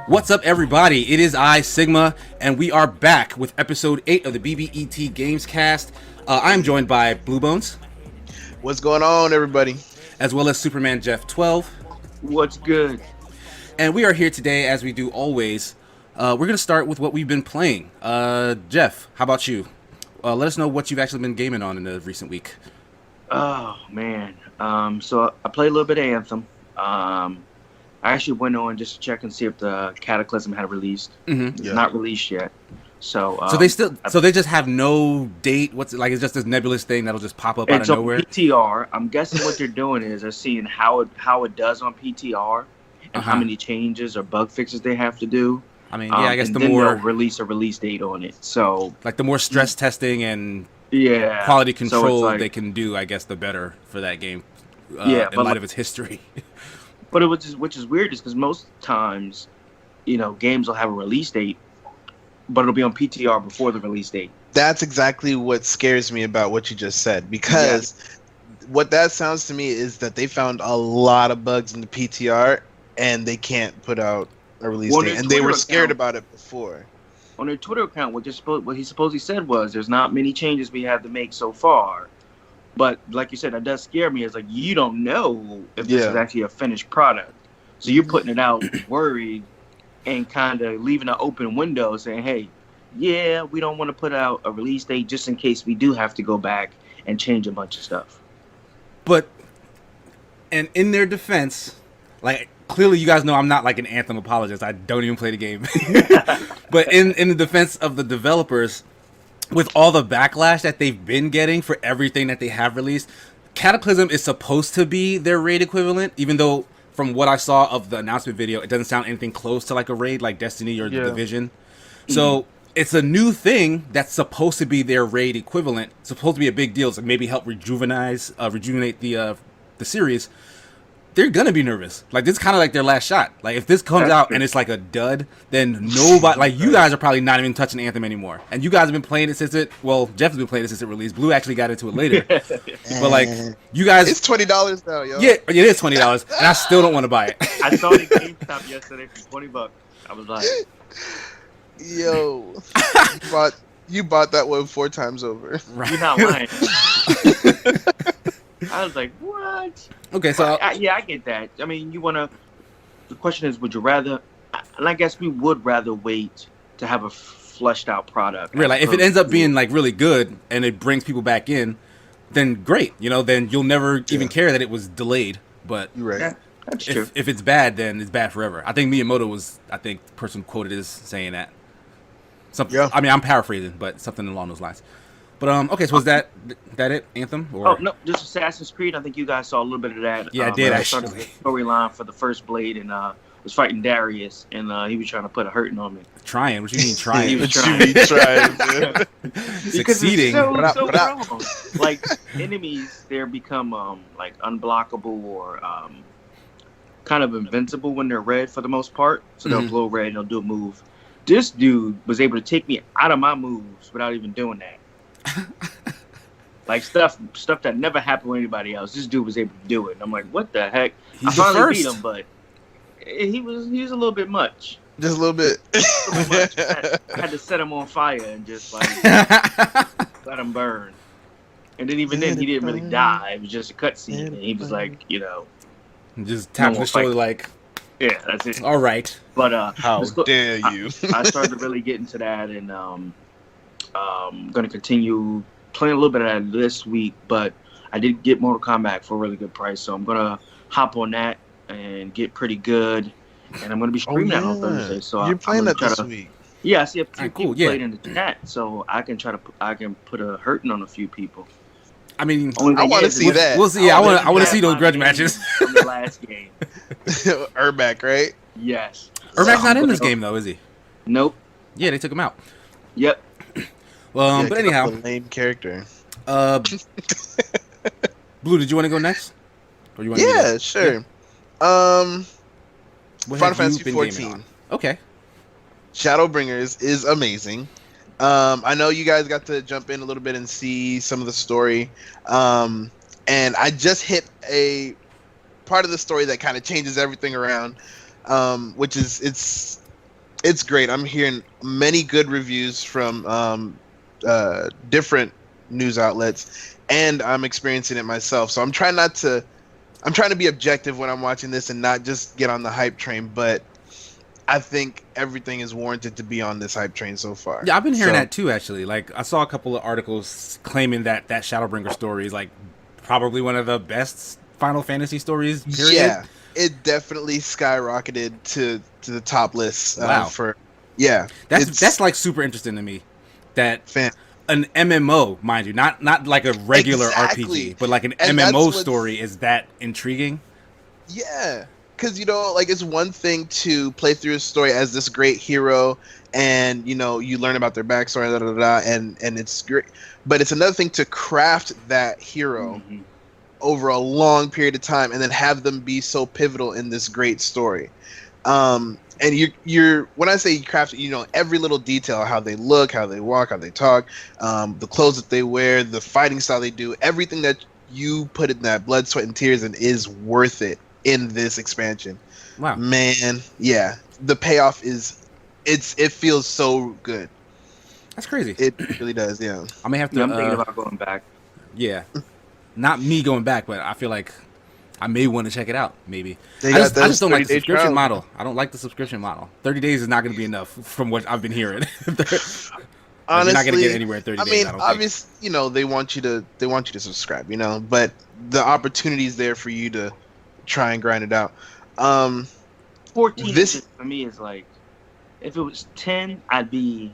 What's up, everybody? It is I, Sigma, and we are back with episode 8 of the BBET GamesCast. I am joined by Blue Bones. What's going on, everybody? As well as Superman Jeff 12. What's good? And we are here today, as we do always. We're going to start with what we've been playing. Jeff, how about you? Let us know what you've actually been gaming on in the recent week. Oh, man. So I played a little bit of Anthem. I actually went on just to check and see if the Cataclysm had released. Mm-hmm. It's not released yet. So they just have no date. What's it like? It's just this nebulous thing that'll just pop up out of nowhere. PTR. I'm guessing what they're doing is they're seeing how it does on PTR and how many changes or bug fixes they have to do. I mean, yeah, I guess the more they'll release a release date on it. So like the more stress testing and quality control they can do, I guess the better for that game. In light of its history. But which is weird, is because most times, games will have a release date, but it'll be on PTR before the release date. That's exactly what scares me about what you just said, because what that sounds to me is that they found a lot of bugs in the PTR and they can't put out a release date, and they were scared about it before. On their Twitter account, what he supposedly said was, "There's not many changes we have to make so far." But like you said, that does scare me. It's like you don't know if this is actually a finished product. So you're putting it out worried and kind of leaving an open window saying, hey, we don't want to put out a release date just in case we do have to go back and change a bunch of stuff. And in their defense, like, clearly you guys know I'm not like an Anthem apologist. I don't even play the game. But in the defense of the developers, with all the backlash that they've been getting for everything that they have released, Cataclysm is supposed to be their raid equivalent, even though from what I saw of the announcement video, it doesn't sound anything close to like a raid like Destiny or the Division. So it's a new thing that's supposed to be their raid equivalent, supposed to be a big deal, so maybe help rejuvenate the series. They're gonna be nervous. Like, this is kind of like their last shot. Like, if this comes out and it's like a dud, then nobody, like, you guys are probably not even touching Anthem anymore. And you guys have been playing it since Jeff has been playing it since it released. Blue actually got into it later. But like, you guys, it's $20 now, yo. Yeah, it is $20, and I still don't want to buy it. I saw it at GameStop yesterday for $20. I was like, yo, you bought that one 4 times over. Right. You're not lying. I was like, what? Okay, so I get that. I mean, the question is, would you rather, and I guess we would rather wait to have a fleshed out product. Really, like, if it ends up being like really good and it brings people back in, then great. Then you'll never even care that it was delayed. But right. Yeah, that's true. If it's bad, then it's bad forever. I think Miyamoto was, the person quoted as saying that. I mean, I'm paraphrasing, but something along those lines. But okay, so was that it, Anthem? Or? Oh no, just Assassin's Creed. I think you guys saw a little bit of that. Yeah, I did I actually. started the storyline for the first Blade and was fighting Darius, and he was trying to put a hurting on me. Trying? What do you mean trying? He was trying. Succeeding. Because it's so wrong. Like, enemies, they become like unblockable or kind of invincible when they're red for the most part. So they'll glow red and they'll do a move. This dude was able to take me out of my moves without even doing that. Like stuff that never happened with anybody else. This dude was able to do it. And I'm like, what the heck? I finally beat him, but he was a little bit much. Just a little bit. I had to set him on fire and just like let him burn. And then even then, he didn't really die. It was just a cutscene, and he was like, just tapping the shoulder like, yeah, that's it. All right. But how dare you? I started to really get into that, and going to continue playing a little bit of that this week, but I did get Mortal Kombat for a really good price, so I'm going to hop on that and get pretty good, and I'm going to be streaming that on Thursday. So you're playing that this week? Yeah, I see a few people cool. played in the chat, so I can put a hurting on a few people. I mean, I want to see that. We'll see. Yeah, I want to see those grudge matches from the last game. Urbac, right? Yes. Urbac's not in this game though, is he? Nope. Yeah, they took him out. Yep. Well, but anyhow, a lame character. Blue, did you want to go next? Or you want sure. Yeah. Final Fantasy 14. Okay. Shadowbringers is amazing. I know you guys got to jump in a little bit and see some of the story. And I just hit a part of the story that kind of changes everything around, which is It's great. I'm hearing many good reviews from different news outlets, and I'm experiencing it myself. So I'm trying to be objective when I'm watching this and not just get on the hype train. But I think everything is warranted to be on this hype train so far. Yeah, I've been hearing So, that too. Actually, like I saw a couple of articles claiming that Shadowbringer story is like probably one of the best Final Fantasy stories. Period. yeah, it definitely skyrocketed to the top list. Wow. That's like super interesting to me. That fan. An MMO, mind you, not like a regular Exactly. RPG, but like an And MMO that's story is that intriguing? Yeah, because like it's one thing to play through a story as this great hero, and you learn about their backstory, and it's great. But it's another thing to craft that hero over a long period of time, and then have them be so pivotal in this great story. And you're when I say you craft, every little detail, how they look, how they walk, how they talk, the clothes that they wear, the fighting style they do, everything that you put in that blood, sweat, and tears and is worth it in this expansion. Wow, man, yeah, the payoff it feels so good. That's crazy. It really does. Yeah, I may have to. I'm thinking about going back. Yeah, not me going back, but I feel like I may want to check it out. Maybe They I got just don't like the 30-day subscription trial. model. I don't like the subscription model. 30 days is not going to be enough from what I've been hearing. Honestly, you're not going to get anywhere in 30 I days. mean, I don't obviously, they want you to subscribe, but the opportunity is there for you to try and grind it out. 14 This- for me is like, if it was 10, I'd be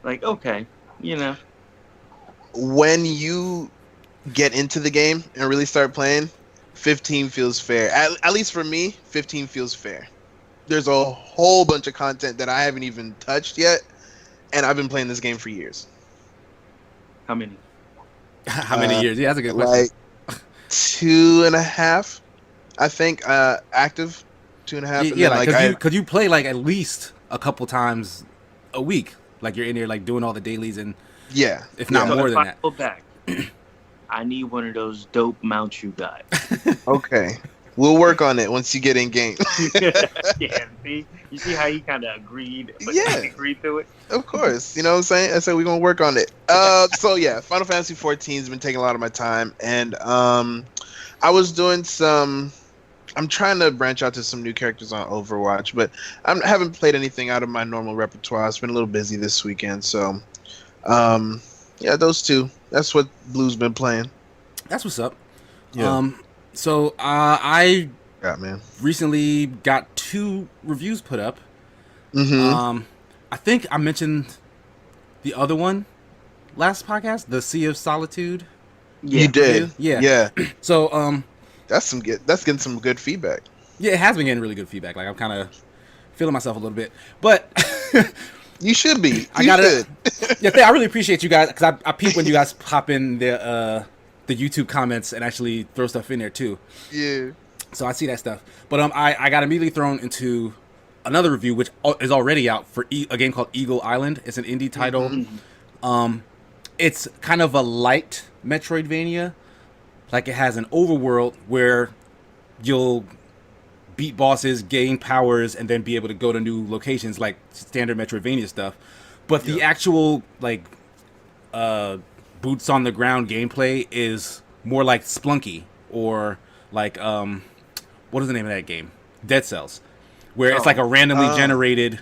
like, okay, When you get into the game and really start playing, 15 feels fair. At least for me, 15 feels fair. There's a whole bunch of content that I haven't even touched yet, and I've been playing this game for years. How many? How many years? Yeah, that's a good question. Like 2.5, I think, active 2.5. and Yeah, then, because you play like at least a couple times a week. Like you're in there like doing all the dailies and yeah, if not So more if than I that. go back, I need one of those dope mounts you got. okay. We'll work on it once you get in game. Yeah, see? You see how he kind of agreed? But Yeah. he agreed to it? Of course, you know what I'm saying. I said we're gonna work on it. So yeah, Final Fantasy 14 has been taking a lot of my time, and I was doing some. I'm trying to branch out to some new characters on Overwatch, but I haven't played anything out of my normal repertoire. It's been a little busy this weekend, so yeah, those two. That's what Blue's been playing. That's what's up. Yeah. So I Yeah, man. recently got 2 reviews put up. Mm-hmm. I think I mentioned the other one last podcast, the Sea of Solitude. You did. Yeah. Yeah. So That's getting some good feedback. yeah, it has been getting really good feedback. Like I'm kind of feeling myself a little bit, but You should be. I You gotta. should. Yeah, I really appreciate you guys because I peep when you guys pop in the YouTube comments and actually throw stuff in there too. Yeah. So I see that stuff. But I got immediately thrown into another review which is already out for a game called Eagle Island. It's an indie title. Mm-hmm. It's kind of a light Metroidvania. Like it has an overworld where you'll beat bosses, gain powers, and then be able to go to new locations like standard Metroidvania stuff. But the actual like boots on the ground gameplay is more like Splunky or like what is the name of that game? Dead Cells, where it's like a randomly generated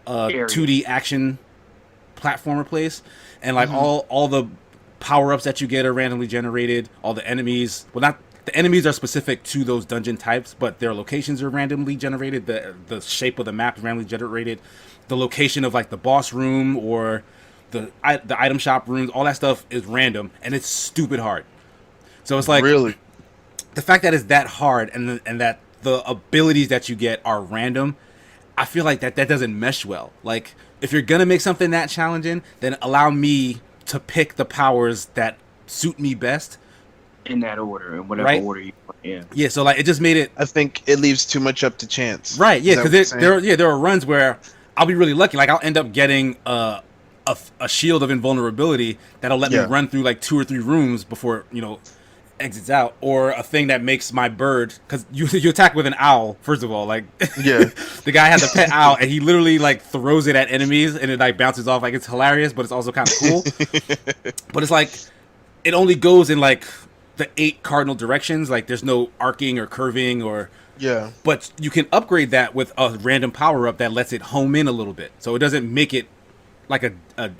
2D action platformer place, and like all the power-ups that you get are randomly generated. All the enemies, well, not the enemies are specific to those dungeon types, but their locations are randomly generated. The shape of the map is randomly generated. The location of like the boss room or the item shop rooms, all that stuff is random, and it's stupid hard. So it's like Really? the fact that it's that hard and that the abilities that you get are random. I feel like that doesn't mesh well. Like if you're gonna make something that challenging, then allow me to pick the powers that suit me best In that order, in whatever Right. order you yeah. Yeah, so like it just made it I think it leaves too much up to chance. right. Yeah, Is that what you're because saying? there are runs where I'll be really lucky. Like I'll end up getting a shield of invulnerability that'll let me Yeah. run through like 2 or 3 rooms before exits out, or a thing that makes my bird, because you attack with an owl first of all, like Yeah. the guy has a pet owl and he literally like throws it at enemies and it like bounces off. Like it's hilarious, but it's also kind of cool. But it's like it only goes in like the 8 cardinal directions. Like there's no arcing or curving or Yeah. but you can upgrade that with a random power up that lets it home in a little bit, so it doesn't make it like a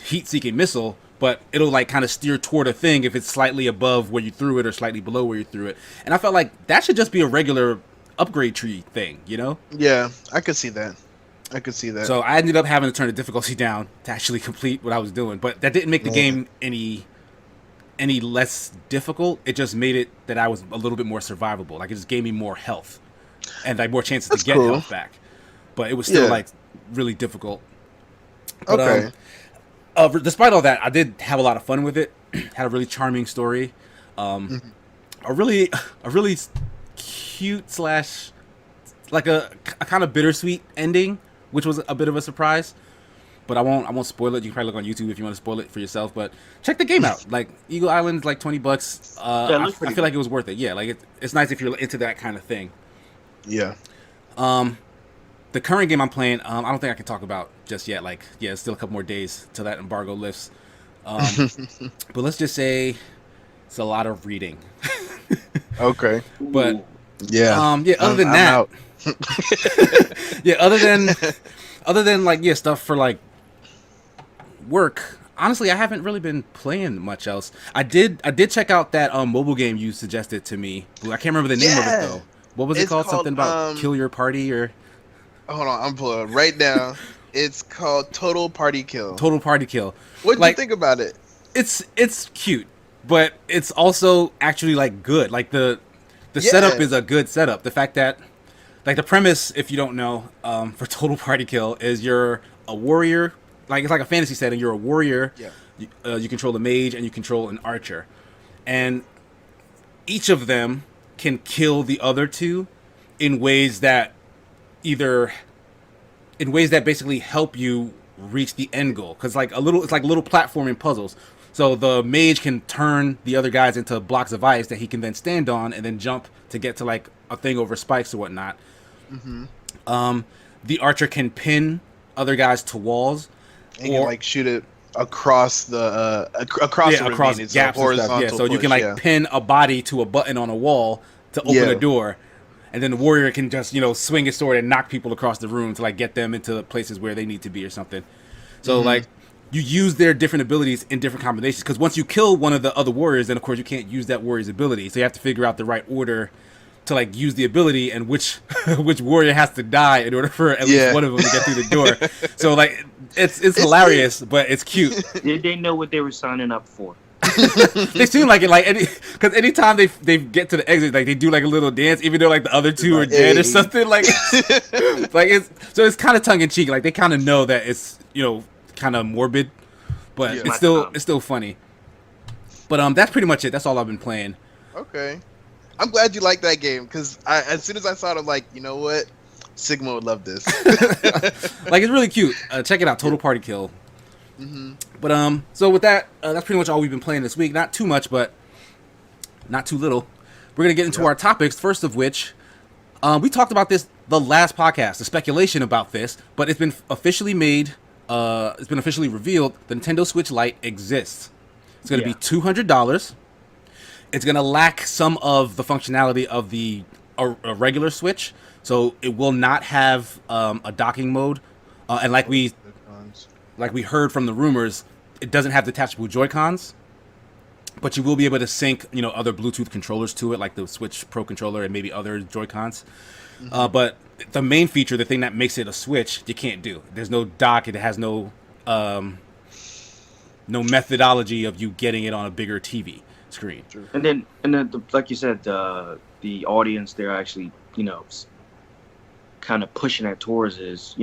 heat-seeking missile, but it'll like kind of steer toward a thing if it's slightly above where you threw it or slightly below where you threw it. And I felt like that should just be a regular upgrade tree thing, you know? Yeah, I could see that. I could see that. So I ended up having to turn the difficulty down to actually complete what I was doing, but that didn't make the game any less difficult. It just made it that I was a little bit more survivable. Like it just gave me more health and like more chances to get health back. But it was still like really difficult. But, okay. Despite all that, I did have a lot of fun with it. Had a really charming story, a really cute slash like a kind of bittersweet ending, which was a bit of a surprise. But I won't spoil it. You can probably look on YouTube if you want to spoil it for yourself. But check the game out. Like Eagle Island is like $20. I feel like it was worth it. Yeah, like it's nice if you're into that kind of thing. Yeah. The current game I'm playing, I don't think I can talk about just yet. Like, yeah, it's still a couple more days till that embargo lifts. But let's just say it's a lot of reading. Okay. But yeah. yeah. Other than that, yeah. Other than like stuff for like work. Honestly, I haven't really been playing much else. I did check out that mobile game you suggested to me. I can't remember the name of it though. What was it called? Something about kill your party or? Hold on, I'm pulling it right now. It's called Total Party Kill. Total Party Kill. What do you think about it? It's cute, but it's also actually like good. Like the setup is a good setup. The fact that like the premise, if you don't know, for Total Party Kill is you're a warrior. Like it's like a fantasy setting. You're a warrior. Yeah. You control a mage and you control an archer, and each of them can kill the other two in ways that basically help you reach the end goal. Because it's like little platforming puzzles. So the mage can turn the other guys into blocks of ice that he can then stand on and then jump to get to like a thing over spikes or whatnot. The archer can pin other guys to walls, and you like shoot it across the across gaps and stuff. Yeah, so you can like pin a body to a button on a wall to open a door. And then the warrior can just, swing his sword and knock people across the room to like get them into places where they need to be or something. So like you use their different abilities in different combinations. Because once you kill one of the other warriors, then of course you can't use that warrior's ability. So you have to figure out the right order to like use the ability and which warrior has to die in order for at least one of them to get through the door. So like it's hilarious, but it's cute. Did they know what they were signing up for? They seem like it, like because anytime they get to the exit, like they do like a little dance, even though like the other two are dead or something. Like, it's kind of tongue in cheek. Like they kind of know that it's kind of morbid, but it's still funny. But that's pretty much it. That's all I've been playing. Okay, I'm glad you like that game because as soon as I saw it, I'm like, you know what, Sigma would love this. Like it's really cute. Check it out, Total Party Kill. But so with that, that's pretty much all we've been playing this week. Not too much, but not too little. We're gonna get into our topics. First of which, we talked about this the last podcast, the speculation about this, but it's been officially made. It's been officially revealed. The Nintendo Switch Lite exists. It's gonna be $200. It's gonna lack some of the functionality of the a regular Switch, so it will not have a docking mode, and like we heard from the rumors, it doesn't have detachable Joy-Cons, but you will be able to sync, other Bluetooth controllers to it, like the Switch Pro controller and maybe other Joy-Cons. But the main feature, the thing that makes it a Switch, you can't do. There's no dock. It has no methodology of you getting it on a bigger TV screen. And then like you said, the audience they're actually, kind of pushing that towards is,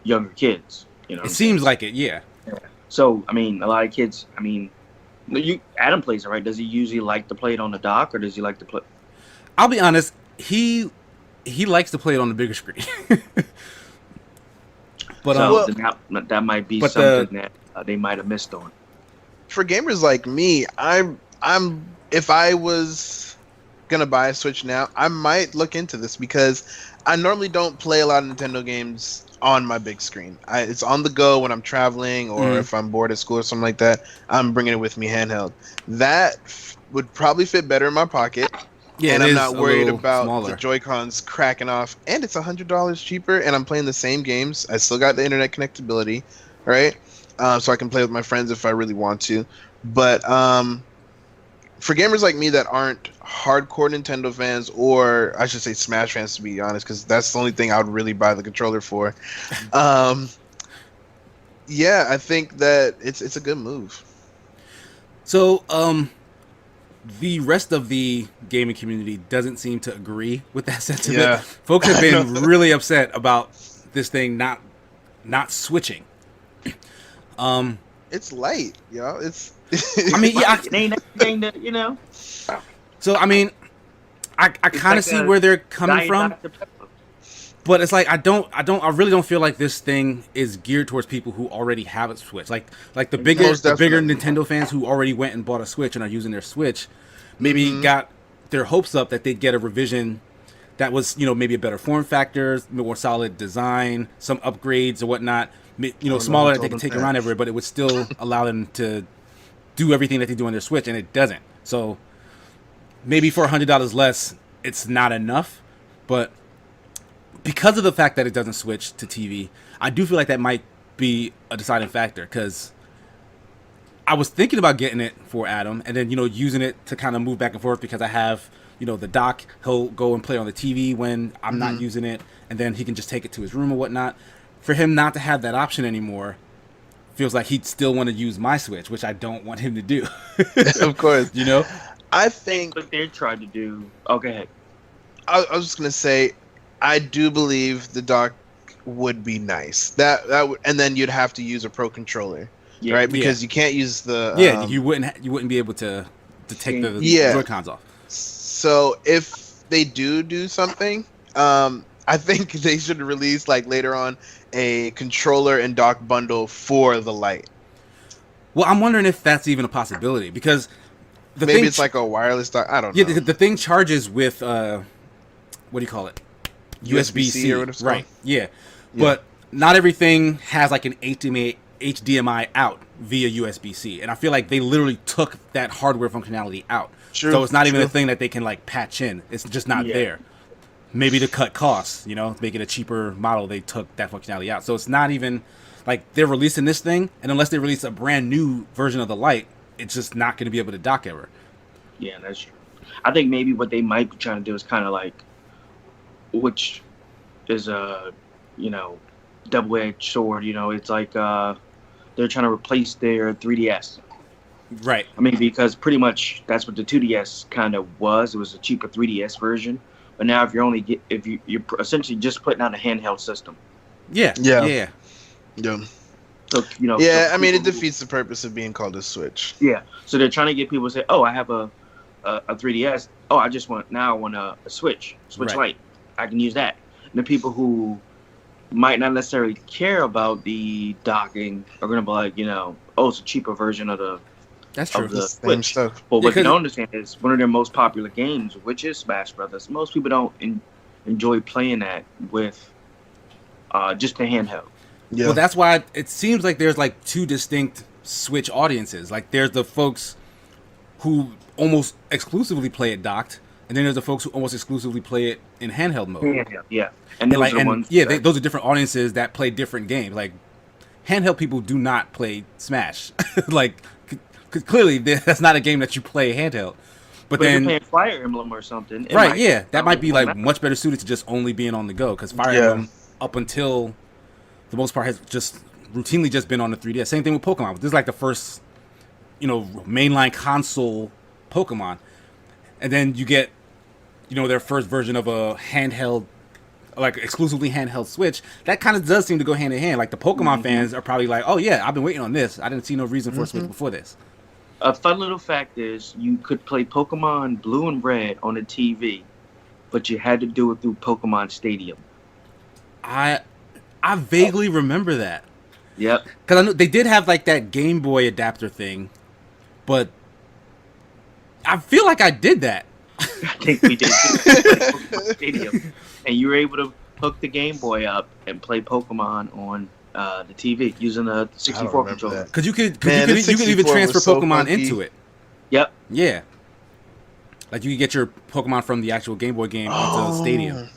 younger kids. It seems like it, yeah. So, I mean, a lot of kids, Adam plays it, right? Does he usually like to play it on the dock, or does he like to play? I'll be honest, he likes to play it on the bigger screen. But so that might be something that they might have missed on. For gamers like me, I'm if I was gonna buy a Switch now, I might look into this because I normally don't play a lot of Nintendo games on my big screen. It's on the go when I'm traveling or if I'm bored at school or something like that. I'm bringing it with me handheld. That would probably fit better in my pocket. Yeah, And it I'm is not a worried little about smaller. the Joy-Cons cracking off. And it's $100 cheaper, and I'm playing the same games. I still got the internet connectability, right? So I can play with my friends if I really want to. But for gamers like me that aren't hardcore Nintendo fans, or I should say Smash fans, to be honest, because that's the only thing I would really buy the controller for. Yeah, I think that it's a good move. So, the rest of the gaming community doesn't seem to agree with that sentiment. Yeah. Folks have I been know. really upset about this thing not switching. It's light, yo. It's. I mean, yeah. It ain't anything that, you know. So I mean, I kind of see where they're coming from, but it's like I really don't feel like this thing is geared towards people who already have a Switch. Like the bigger Nintendo fans who already went and bought a Switch and are using their Switch, maybe got their hopes up that they'd get a revision that was, you know, maybe a better form factor, more solid design, some upgrades or whatnot, you know, smaller that they could take around everywhere, but it would still allow them to do everything that they do on their Switch, and it doesn't. So maybe for $100 less, it's not enough, but because of the fact that it doesn't switch to TV, I do feel like that might be a deciding factor, because I was thinking about getting it for Adam and then, you know, using it to kind of move back and forth because I have, you know, the dock. He'll go and play on the TV when I'm not using it, and then he can just take it to his room or whatnot. For him not to have that option anymore feels like he'd still want to use my Switch, which I don't want him to do. Of course. You know? I think what they're trying to do. Oh, go ahead. I was just gonna say, I do believe the dock would be nice. That would, and then you'd have to use a Pro controller, right? Because you can't use the you wouldn't be able to take the Joy-Cons off. So if they do something, I think they should release like later on a controller and dock bundle for the Lite. Well, I'm wondering if that's even a possibility, because maybe it's like a wireless dock. I don't know. Yeah, the thing charges with what do you call it? USB-C or whatever. Right. Yeah. But not everything has like an HDMI out via USB-C, and I feel like they literally took that hardware functionality out. So it's not even a thing that they can like patch in. It's just not there. Maybe to cut costs, you know, make it a cheaper model, they took that functionality out. So it's not even like they're releasing this thing, and unless they release a brand new version of the Lite, it's just not going to be able to dock ever. Yeah, that's true. I think maybe what they might be trying to do is kind of like, which is a, you know, double-edged sword. You know, it's like they're trying to replace their 3DS. Right. I mean, because pretty much that's what the 2DS kind of was. It was a cheaper 3DS version. But now, if you're essentially just putting out a handheld system. Yeah. So, you know. Yeah, so I mean, it defeats the purpose of being called a Switch. Yeah. So they're trying to get people to say, "Oh, I have a 3DS. Oh, I want a Switch, SwitchLite. I can use that." And the people who might not necessarily care about the docking are going to be like, you know, "Oh, it's a cheaper version of the." That's true. Of the Same Switch. stuff. But what you don't understand is one of their most popular games, which is Smash Brothers. Most people don't enjoy playing that with just the handheld. Yeah. Well, that's why it seems like there's like two distinct Switch audiences. Like there's the folks who almost exclusively play it docked, and then there's the folks who almost exclusively play it in handheld mode. Yeah. And those are the ones. Yeah, those are different audiences that play different games. Like handheld people do not play Smash. Like. Because clearly that's not a game that you play handheld. But then you're playing Fire Emblem or something. Right, yeah. That might be like much better suited to just only being on the go. Because Fire Emblem, up until the most part, has just routinely just been on the 3DS. Same thing with Pokemon. This is like the first, you know, mainline console Pokemon. And then you get, you know, their first version of a handheld, like exclusively handheld Switch. That kind of does seem to go hand in hand. Like the Pokemon fans are probably like, oh yeah, I've been waiting on this. I didn't see no reason for a Switch before this. A fun little fact is you could play Pokemon Blue and Red on the TV, but you had to do it through Pokemon Stadium. I vaguely remember that. Yep. Because I know they did have like that Game Boy adapter thing, but I feel like I did that. I think we did too. Pokemon Stadium, and you were able to hook the Game Boy up and play Pokemon on the TV using a 64 controller. Because you could Man, the you could even 64 transfer was so Pokemon funky. into it. Yep. Yeah. Like you could get your Pokemon from the actual Game Boy game into the Stadium.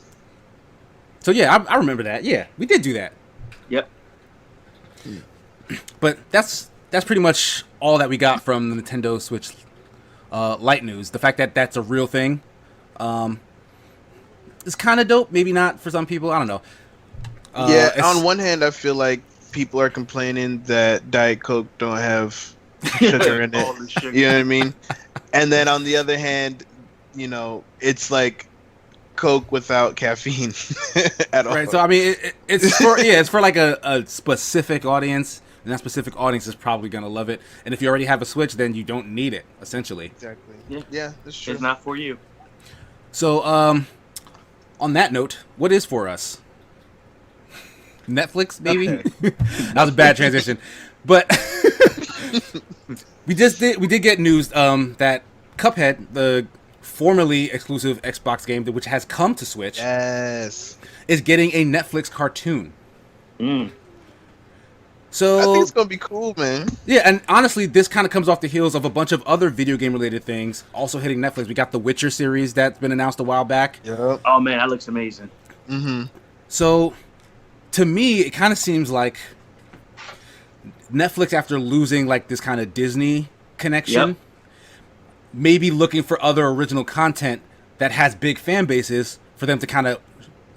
So yeah, I remember that. Yeah, we did do that. Yep. But that's pretty much all that we got from the Nintendo Switch Lite news. The fact that that's a real thing is kind of dope. Maybe not for some people. I don't know. On one hand, I feel like people are complaining that Diet Coke don't have sugar in All it. the sugar. You know what I mean? And then on the other hand, you know, it's like Coke without caffeine at all. Right. So I mean, it's for like a specific audience, and that specific audience is probably gonna love it. And if you already have a Switch, then you don't need it. Essentially. Exactly. Yeah. Yeah, that's true. It's not for you. So on that note, what is for us? Netflix, maybe. That was a bad transition, but we did get news that Cuphead, the formerly exclusive Xbox game, which has come to Switch, Yes. is getting a Netflix cartoon. Mm. So I think it's gonna be cool, man. yeah, and honestly, this kind of comes off the heels of a bunch of other video game related things also hitting Netflix. We got the Witcher series that's been announced a while back. Yep. Oh man, that looks amazing. Mm-hmm. So to me, it kind of seems like Netflix, after losing like this kind of Disney connection, Yep. maybe looking for other original content that has big fan bases for them to kind of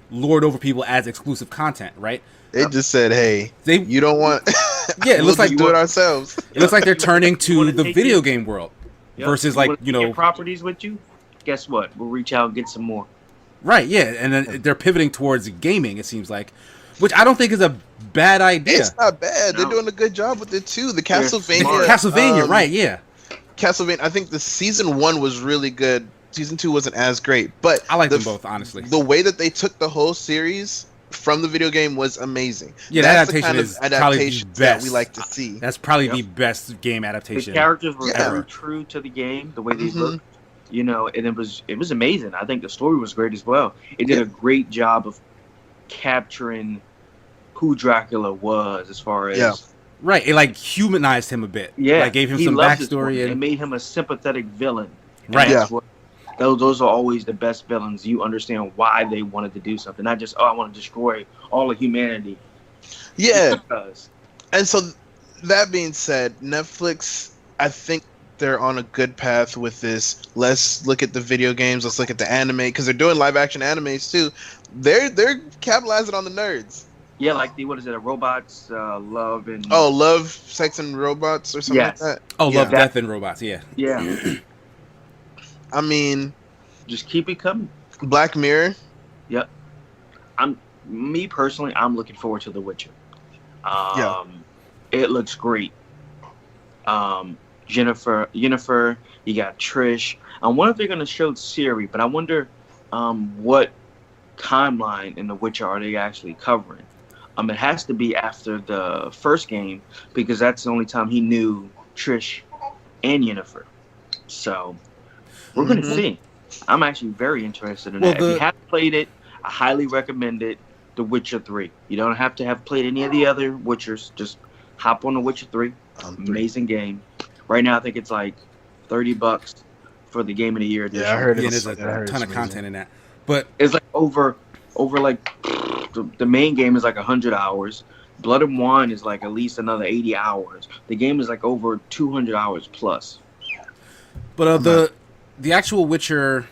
lord over people as exclusive content, right? They just said, "Hey, They you don't want." Yeah, it looks we'll like- just do it ourselves. it looks like they're turning You to wanna the take video it? game world Yep. versus like, wanna you take know, your properties with you. Guess what? We'll reach out and get some more. right? Yeah, and then they're pivoting towards gaming. It seems like, which I don't think is a bad idea. It's not bad. They're No. doing a good job with it too. The They're Castlevania, smart. Castlevania, right? Yeah, Castlevania. I think the season 1 was really good. Season 2 wasn't as great, but I like the them both, honestly. The way that they took the whole series from the video game was amazing. Yeah, that That's the adaptation kind of is probably the adaptations that best we like to see. That's probably Yep. the best game The adaptation. characters were Yeah. very true to the game, the way they Mhm. looked, you know, and it was amazing. I think the story was great as well. It did Yeah. a great job of capturing who Dracula was, as far as Yeah. Right, it like humanized him a bit. yeah, like gave him he some loved his backstory woman. It and made him a sympathetic villain. And Right. that's what- those are always the best villains. You understand why they wanted to do something, not just I want to destroy all of humanity. Yeah, Because and so that being said, Netflix, I think they're on a good path with this. Let's look at the video games. Let's look at the anime because they're doing live action animes too. They're capitalizing on the nerds. yeah, like the what is it? A robots love and Oh, Love, Sex, and Robots or something Yes. like that. oh, Yeah. Love, Death, and Robots. Yeah, yeah, I mean, just keep it coming. Black Mirror. Me personally, I'm looking forward to The Witcher. It looks great. Jennifer, you got Trish. I wonder if they're gonna show Siri, but I wonder what timeline in The Witcher are they actually covering? It has to be after the first game because that's the only time he knew Trish and Yennefer. So we're gonna Mhm. see. I'm actually very interested in Well, that. If you haven't played it, I highly recommend it. The Witcher 3. You don't have to have played any of the other Witchers. Just hop on The Witcher 3. Amazing game. Right now, I think it's like $30 for the Game of the Year edition. Yeah, I heard yeah, it's, there's I a heard ton it's of content amazing. in that. But It's like over like the main game is like 100 hours. Blood and Wine is like at least another 80 hours. The game is like over 200 hours plus. the actual Witcher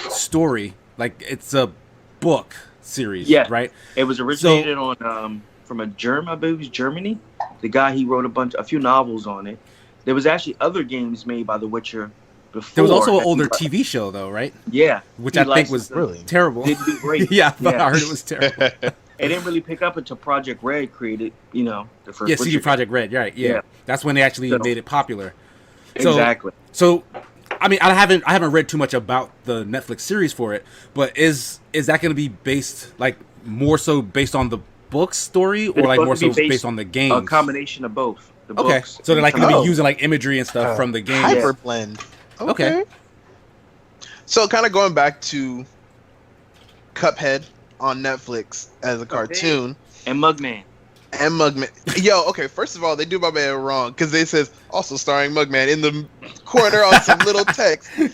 story, like it's a book series, Yeah. right? It was originated on from a German, I believe it was Germany. The guy he wrote a few novels on it. There was actually other games made by The Witcher before. There was also an that older he- TV show, though, right? Yeah, Which he I think licensed was them. Really? terrible. Didn't do great. yeah, Yeah. I heard it was terrible. It didn't really pick up until Project Red created, the first. Yeah, CD Witcher. Project Red, right? Yeah. Yeah. That's when they actually So- made it popular. So- Exactly. So, I mean, I haven't read too much about the Netflix series for it, but is that going to be based like more so based on the book story or It's like more supposed so to be based on the game? A combination of both. The Okay, books so they're like and going to Oh. be using like imagery and stuff from the game. Hyper blend. Okay. So kind of going back to Cuphead on Netflix as a cartoon. And Mugman. And Mugman. Yo, okay, first of all, they do my man wrong because they says also starring Mugman in the corner on some little text. I'm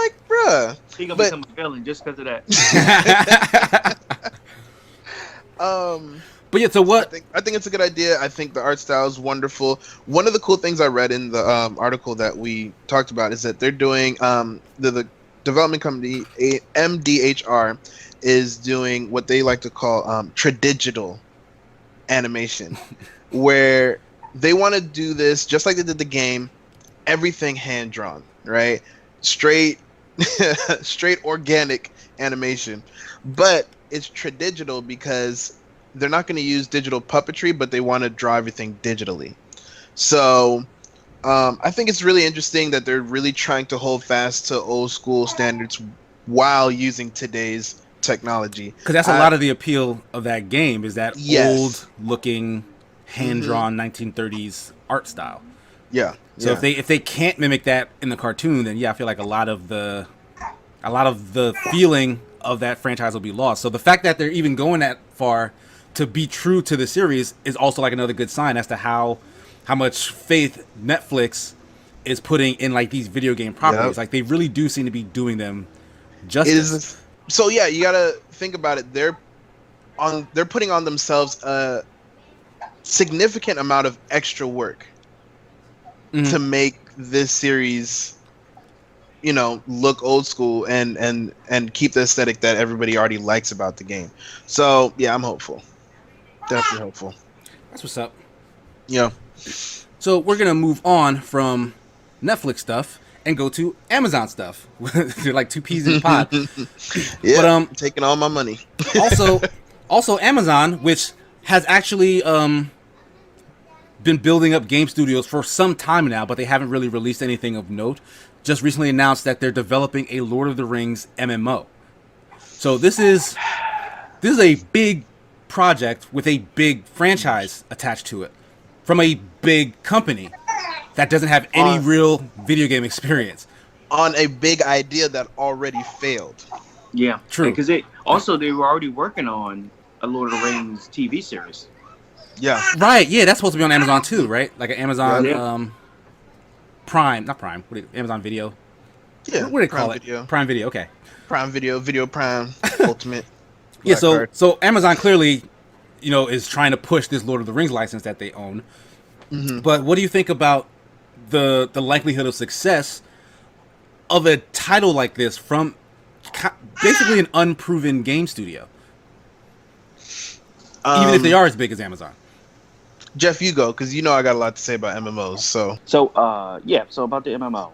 like, bruh. He gonna become a villain just because of that. But yeah, so what? I think it's a good idea. I think the art style is wonderful. One of the cool things I read in the article that we talked about is that they're doing the development company MDHR is doing what they like to call tradigital animation, where they want to do this just like they did the game, everything hand drawn, right? Straight organic animation, but it's tradigital because they're not going to use digital puppetry, but they want to draw everything digitally. So I think it's really interesting that they're really trying to hold fast to old school standards while using today's technology. Because that's a lot of the appeal of that game is that old looking hand drawn 1930s art style. Yeah. So if they can't mimic that in the cartoon, then yeah, I feel like a lot of the feeling of that franchise will be lost. So the fact that they're even going that far to be true to the series is also like another good sign as to how much faith Netflix is putting in like these video game properties. Yep. Like they really do seem to be doing them justice. So yeah, you gotta think about it. They're putting on themselves a significant amount of extra work to make this series, look old school and keep the aesthetic that everybody already likes about the game. So yeah, I'm hopeful. Definitely hopeful. That's what's up. Yeah. So we're gonna move on from Netflix stuff and go to Amazon stuff. They're like two peas in a pod. Yeah, but taking all my money. also Amazon, which has actually been building up game studios for some time now, but they haven't really released anything of note. Just recently announced that they're developing a Lord of the Rings MMO. So this is a big project with a big franchise attached to it from a big company that doesn't have any real video game experience on a big idea that already failed. Yeah, true. Because they were already working on a Lord of the Rings TV series. Yeah. Right. Yeah, that's supposed to be on Amazon too, right? Like an Amazon Prime, not Prime. Amazon Video. Yeah. What do they call it? Video. Prime Video. Okay. Prime Video, Video Prime, Ultimate. Yeah. So Amazon clearly, is trying to push this Lord of the Rings license that they own. Mm-hmm. But what do you think about the likelihood of success of a title like this from basically an unproven game studio? Even if they are as big as Amazon. Jeff, you go, because I got a lot to say about MMOs. So about the MMO.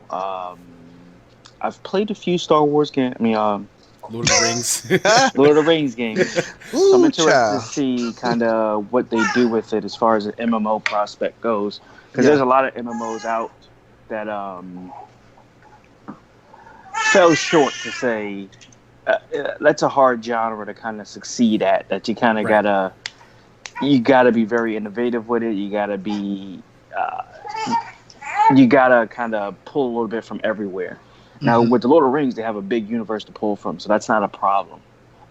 I've played a few Star Wars games. Lord of the Rings. Lord of the Rings games. So I'm interested to see kind of what they do with it as far as the MMO prospect goes. Because there's a lot of MMOs out that fell short to say that's a hard genre to kind of succeed at. That you kind of gotta be very innovative with it. You gotta be kind of pull a little bit from everywhere. Now, with the Lord of the Rings, they have a big universe to pull from, so that's not a problem.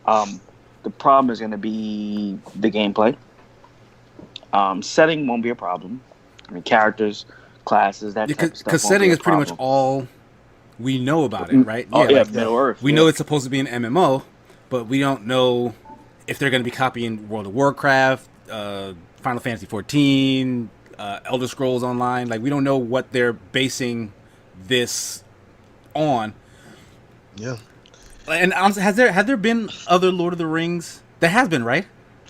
The problem is going to be the gameplay. Setting won't be a problem. Characters, classes, that type of stuff. Because setting is pretty much all we know about it, right? Middle Earth. We know it's supposed to be an MMO, but we don't know if they're going to be copying World of Warcraft, Final Fantasy XIV, Elder Scrolls Online. Like, we don't know what they're basing this on. Yeah. And have there been other Lord of the Rings? There has been, right?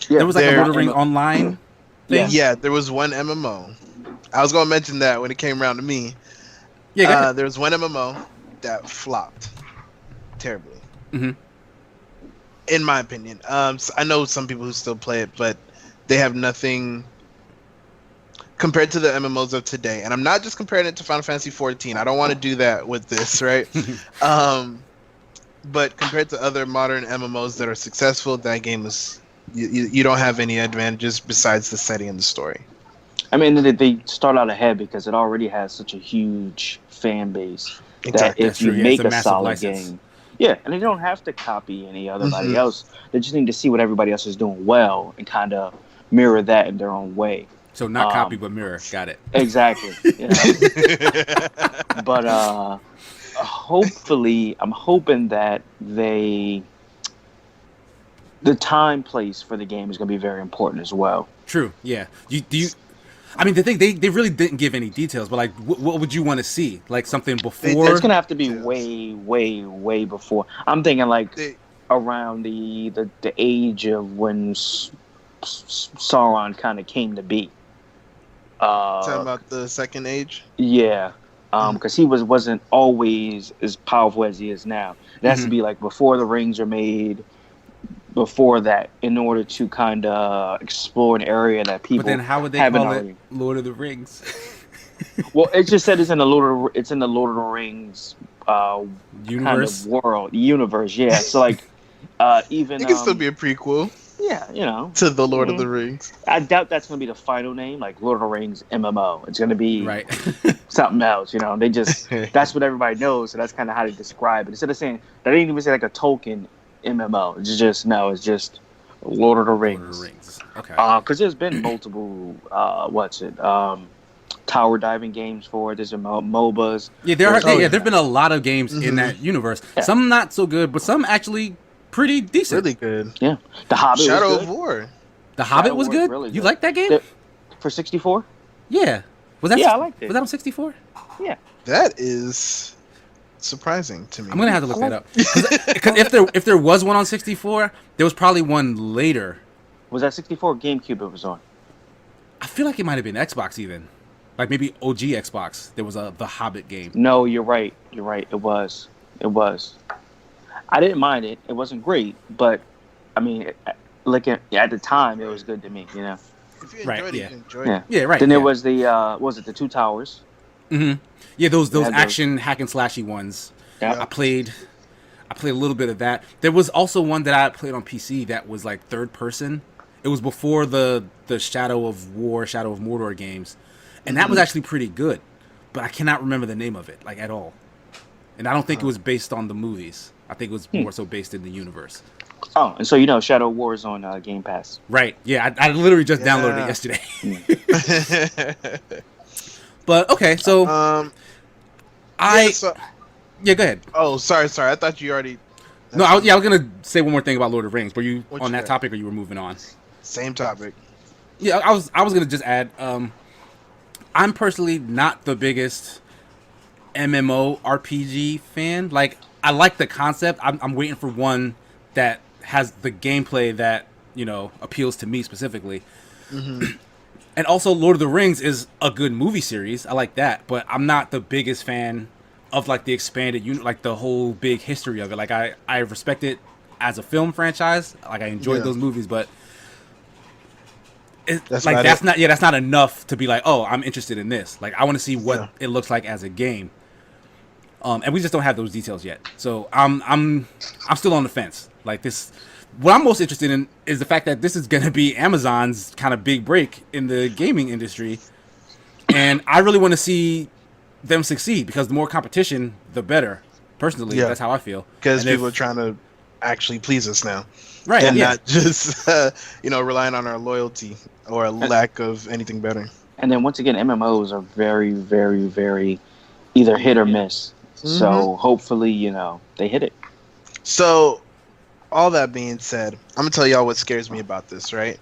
Yeah, there was like a Lord of the Rings online thing. Yeah, there was one MMO. I was going to mention that when it came around to me. Yeah, there was one MMO that flopped terribly. Mm-hmm. In my opinion. So I know some people who still play it, but they have nothing compared to the MMOs of today. And I'm not just comparing it to Final Fantasy XIV. I don't want to do that with this, right? But compared to other modern MMOs that are successful, that game is you don't have any advantages besides the setting and the story. They start out ahead because it already has such a huge fan base that if you make a solid game, Yeah, and they don't have to copy anybody Mhm. else. They just need to see what everybody else is doing well and kind of mirror that in their own way. So not copy but mirror. Got it. Exactly. Yeah. But hopefully, I'm hoping that the time place for the game is going to be very important as well. True. Yeah. Do you? I mean, the thing they really didn't give any details, but like, what would you want to see? Like something before? It's going to have to be Details. way before. I'm thinking like They- around the age of when Sauron kind of came to be. Talking about the second age. Yeah, because he wasn't always as powerful as he is now. It has to be like before the rings are made, before that, in order to kind of explore an area that people. But then how would they haven't call already. it Lord of the Rings? Well, it just said it's in the Lord of the Rings Universe? kind of universe. Yeah, so like even It can still be a prequel yeah, you know, to the Lord of the Rings. I doubt that's going to be the final name, like Lord of the Rings MMO. It's going to be Right. something else, you know. They just that's what everybody knows, so that's kind of how they describe it. Instead of saying they didn't even say like a Tolkien MMO. It's just Lord of the Rings. Lord of the Rings. Okay. Because there's been multiple tower diving games for it. There's been MOBAs. Yeah, there've been a lot of games in that universe. Yeah. Some not so good, but some actually pretty decent. Really good. Yeah, The Hobbit. Shadow was of good. War. The Hobbit Shadow was War good. really You good. like that game? For 64? Yeah. Was that? Yeah, I liked it. Was that on 64? Yeah. That is surprising to me. I'm gonna have to look that up. Because if there was one on 64, there was probably one later. Was that 64 or GameCube it was on? I feel like it might have been Xbox even, like maybe OG Xbox. There was the Hobbit game. No, you're right. You're right. It was. I didn't mind it. It wasn't great, but I mean, at the time, it was good to me. You know. If you Right, enjoyed it, yeah. you enjoyed Yeah. it. Yeah, right. Then yeah. there was the Two Towers. Mm-hmm. Yeah, those Yeah, those- action hack and slashy ones. Yeah. I played a little bit of that. There was also one that I played on PC that was like third person. It was before the Shadow of Mordor games, and that was actually pretty good. But I cannot remember the name of it like at all. And I don't think it was based on the movies. I think it was more so based in the universe. Oh, and so you know, Shadow War is on Game Pass. Right. Yeah, I literally just downloaded it yesterday. But okay, so yeah, go ahead. Oh, sorry. I thought you already. No, I was gonna say one more thing about Lord of the Rings. Were you What on you that got? topic, or you were moving on? Same topic. Yeah, I was gonna just add. I'm personally not the biggest MMO RPG fan. Like, I like the concept. I'm waiting for one that has the gameplay that appeals to me specifically. And also, Lord of the Rings is a good movie series. I like that, but I'm not the biggest fan of like the expanded unit, like the whole big history of it. Like I respect it as a film franchise. Like I enjoyed those movies, but that's not enough to be like, oh, I'm interested in this. Like I want to see what it looks like as a game. And we just don't have those details yet. So I'm still on the fence. Like this, what I'm most interested in is the fact that this is going to be Amazon's kind of big break in the gaming industry, and I really want to see them succeed because the more competition, the better. Personally, that's how I feel. Because people are trying to actually please us now, right? And not just relying on our loyalty or a lack of anything better. And then once again, MMOs are very, very, very either hit or miss. So hopefully, they hit it. So, all that being said, I'm gonna tell y'all what scares me about this. Right?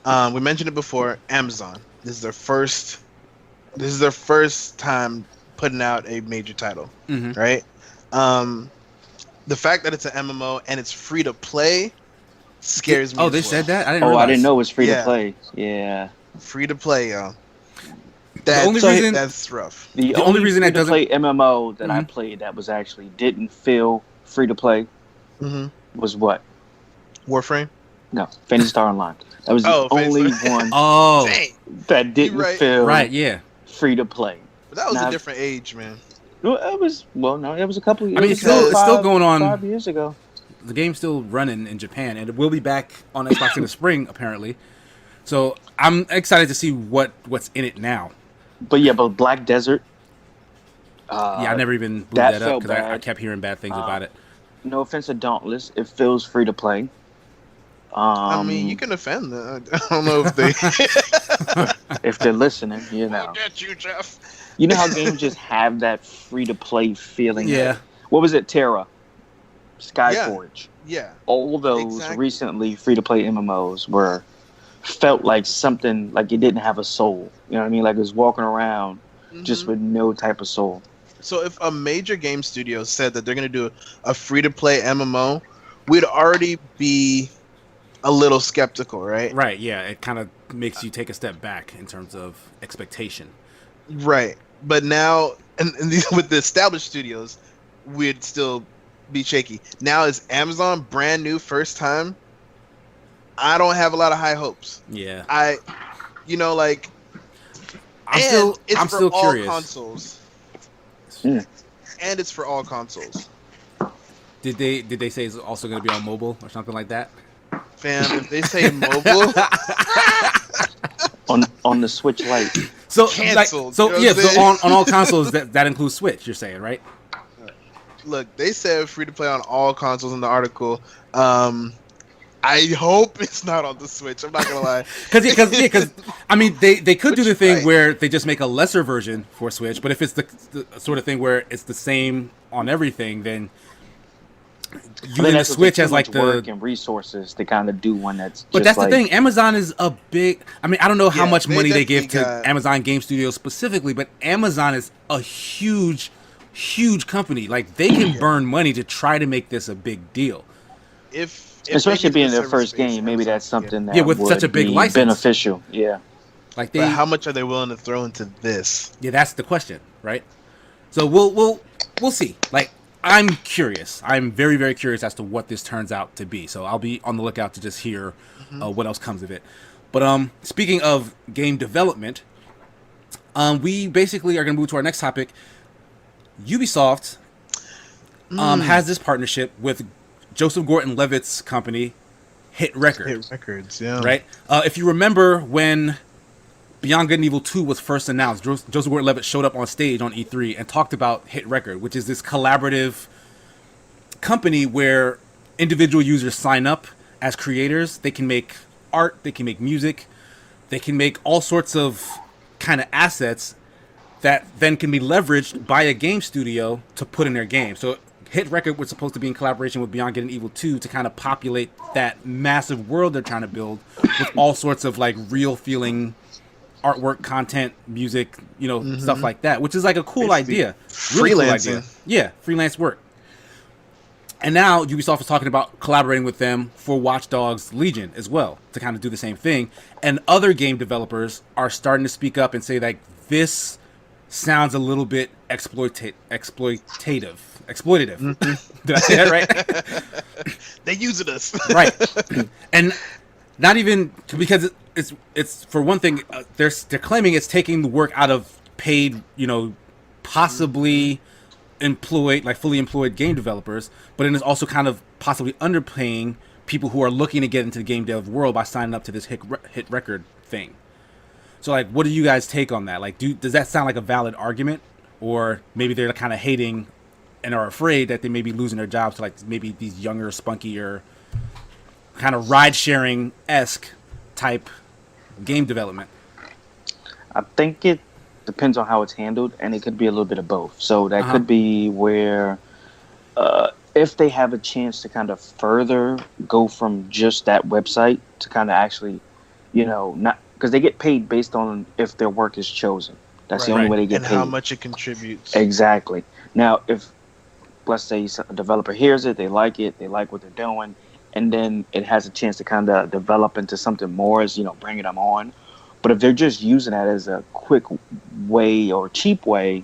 We mentioned it before. Amazon. This is their first time putting out a major title, right? The fact that it's an MMO and it's free to play scares me. Oh, they said that? I didn't realize. I didn't know it was free to play. Yeah. Free to play, y'all. That's rough. The only reason that doesn't play MMO that I played that was actually didn't feel free to play was what? Warframe? No, Phantasy Star Online. That was the only one that didn't feel free to play. But that was a different age, man. It was a couple. I mean, it's still going on. 5 years ago. The game's still running in Japan, and it will be back on Xbox in the spring, apparently. So I'm excited to see what's in it now. But Black Desert. I never even blew that up because I kept hearing bad things about it. no offense to Dauntless, it feels free to play. I mean, you can offend them. I don't know if they. If they're listening, you know. I'll get you, Jeff. You know how games just have that free to play feeling. Yeah. What was it? Terra, Skyforge. Yeah. All those recently free to play MMOs felt like something like it didn't have a soul. You know what I mean? Like it was walking around just with no type of soul. So if a major game studio said that they're going to do a free to play MMO, we'd already be a little skeptical, right? Right, yeah. It kind of makes you take a step back in terms of expectation. Right. But now, and with the established studios, we'd still be shaky. Now is Amazon brand new, first time. I don't have a lot of high hopes. Yeah. I'm still curious. All consoles. Yeah. And it's for all consoles. Did they say it's also going to be on mobile or something like that? Fam, if they say mobile on the SwitchLite, so canceled. So on all consoles that includes Switch. You're saying, right? Look, they said free to play on all consoles in the article. I hope it's not on the Switch. I'm not gonna lie. Because I mean, they could do the thing where they just make a lesser version for Switch. But if it's the sort of thing where it's the same on everything, then using the Switch as like the work and resources to kind of do one that's. But that's the thing. Amazon is a big. I mean, I don't know how much money they give to Amazon Game Studios specifically, but Amazon is a huge company. Like they can burn money to try to make this a big deal. Especially being their first game, maybe that's something that with would such a big be license. Beneficial. Yeah. But how much are they willing to throw into this? Yeah, that's the question, right? So we'll see. Like I'm curious. I'm very, very curious as to what this turns out to be. So I'll be on the lookout to just hear what else comes of it. But speaking of game development, we basically are going to move to our next topic. Ubisoft has this partnership with Joseph Gordon-Levitt's company, Hit Records. Hit Records, yeah. Right? If you remember when Beyond Good and Evil 2 was first announced, Joseph Gordon-Levitt showed up on stage on E3 and talked about Hit Record, which is this collaborative company where individual users sign up as creators. They can make art, they can make music, they can make all sorts of kind of assets that then can be leveraged by a game studio to put in their game. So Hit Record was supposed to be in collaboration with Beyond Good and Evil 2 to kind of populate that massive world they're trying to build with all sorts of like real feeling artwork, content, music, stuff like that, which is like a cool idea. Really cool idea. Yeah, freelance work. And now Ubisoft is talking about collaborating with them for Watch Dogs Legion as well to kind of do the same thing. And other game developers are starting to speak up and say like this sounds a little bit exploitative. Did I say that right? They using us. Right. And not even because it's for one thing, they're claiming it's taking the work out of paid, possibly employed, like fully employed game developers, but it is also kind of possibly underpaying people who are looking to get into the game dev world by signing up to this hit record thing. So, like, what do you guys take on that? Like, does that sound like a valid argument, or maybe they're kind of hating and are afraid that they may be losing their jobs to like maybe these younger, spunkier, kind of ride-sharing-esque type game development? I think it depends on how it's handled, and it could be a little bit of both. So that could be where if they have a chance to kind of further go from just that website to kind of actually, not because they get paid based on if their work is chosen. That's the only way they get paid. And how much it contributes. Exactly. Now, if, let's say, a developer hears it, they like what they're doing, and then it has a chance to kind of develop into something more as, bringing them on. But if they're just using that as a quick way or cheap way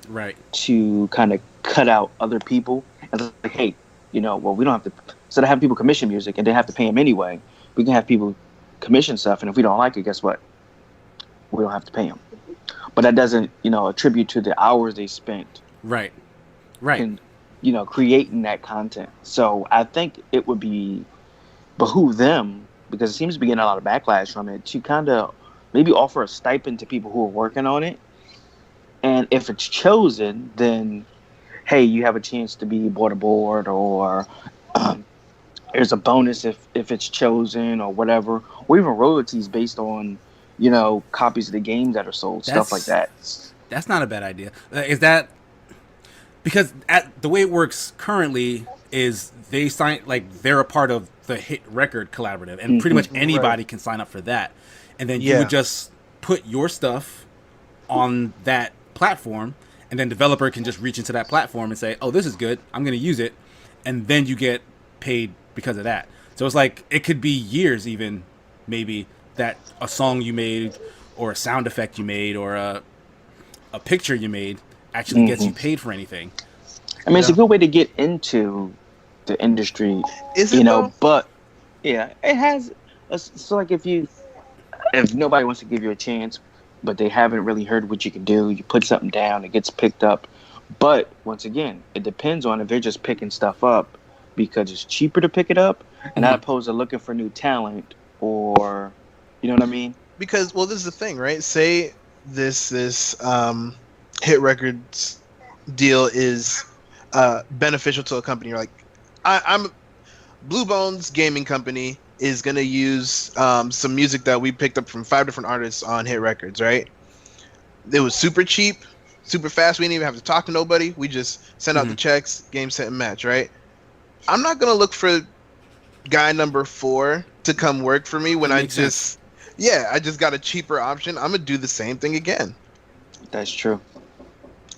to kind of cut out other people, and it's like, hey, we don't have to, instead of having people commission music and they have to pay them anyway, we can have people commission stuff, and if we don't like it, guess what? We don't have to pay them. But that doesn't, attribute to the hours they spent. Right. And, creating that content. So I think it would behoove them, because it seems to be getting a lot of backlash from it, to kind of maybe offer a stipend to people who are working on it. And if it's chosen, then, hey, you have a chance to be brought aboard, or there's a bonus if it's chosen or whatever, or even royalties based on, you know, copies of the games that are sold, stuff like That's that. that's not a bad idea. Is that because the way it works currently is they sign like they're a part of the Hit Record Collaborative, and pretty much Right. anybody can sign up for that, and then you would Yeah. just put your stuff on that platform, and then developer can just reach into that platform and say, "Oh, this is good. I'm going to use it," and then you get paid because of that. So it's like it could be years, even maybe that a song you made, or a sound effect you made, or a picture you made actually gets you paid for anything. I mean, it's a Yeah. good way to get into the industry, Is you it know. though? But yeah, it has. So like, if nobody wants to give you a chance, but they haven't really heard what you can do, you put something down, it gets picked up. But once again, it depends on if they're just picking stuff up because it's cheaper to pick it up, and not opposed to looking for new talent, or you know what I mean. Because well, this is the thing, right? Say this hit records deal is beneficial to a company. You're like, I'm Blue Bones Gaming Company is gonna use some music that we picked up from 5 different artists on Hit Records, right? It was super cheap, super fast. We didn't even have to talk to nobody. We just send out the checks, game set and match, right? I'm not gonna look for guy number 4 to come work for me when That I makes sense. just yeah, I just got a cheaper option. I'm gonna do the same thing again. That's true.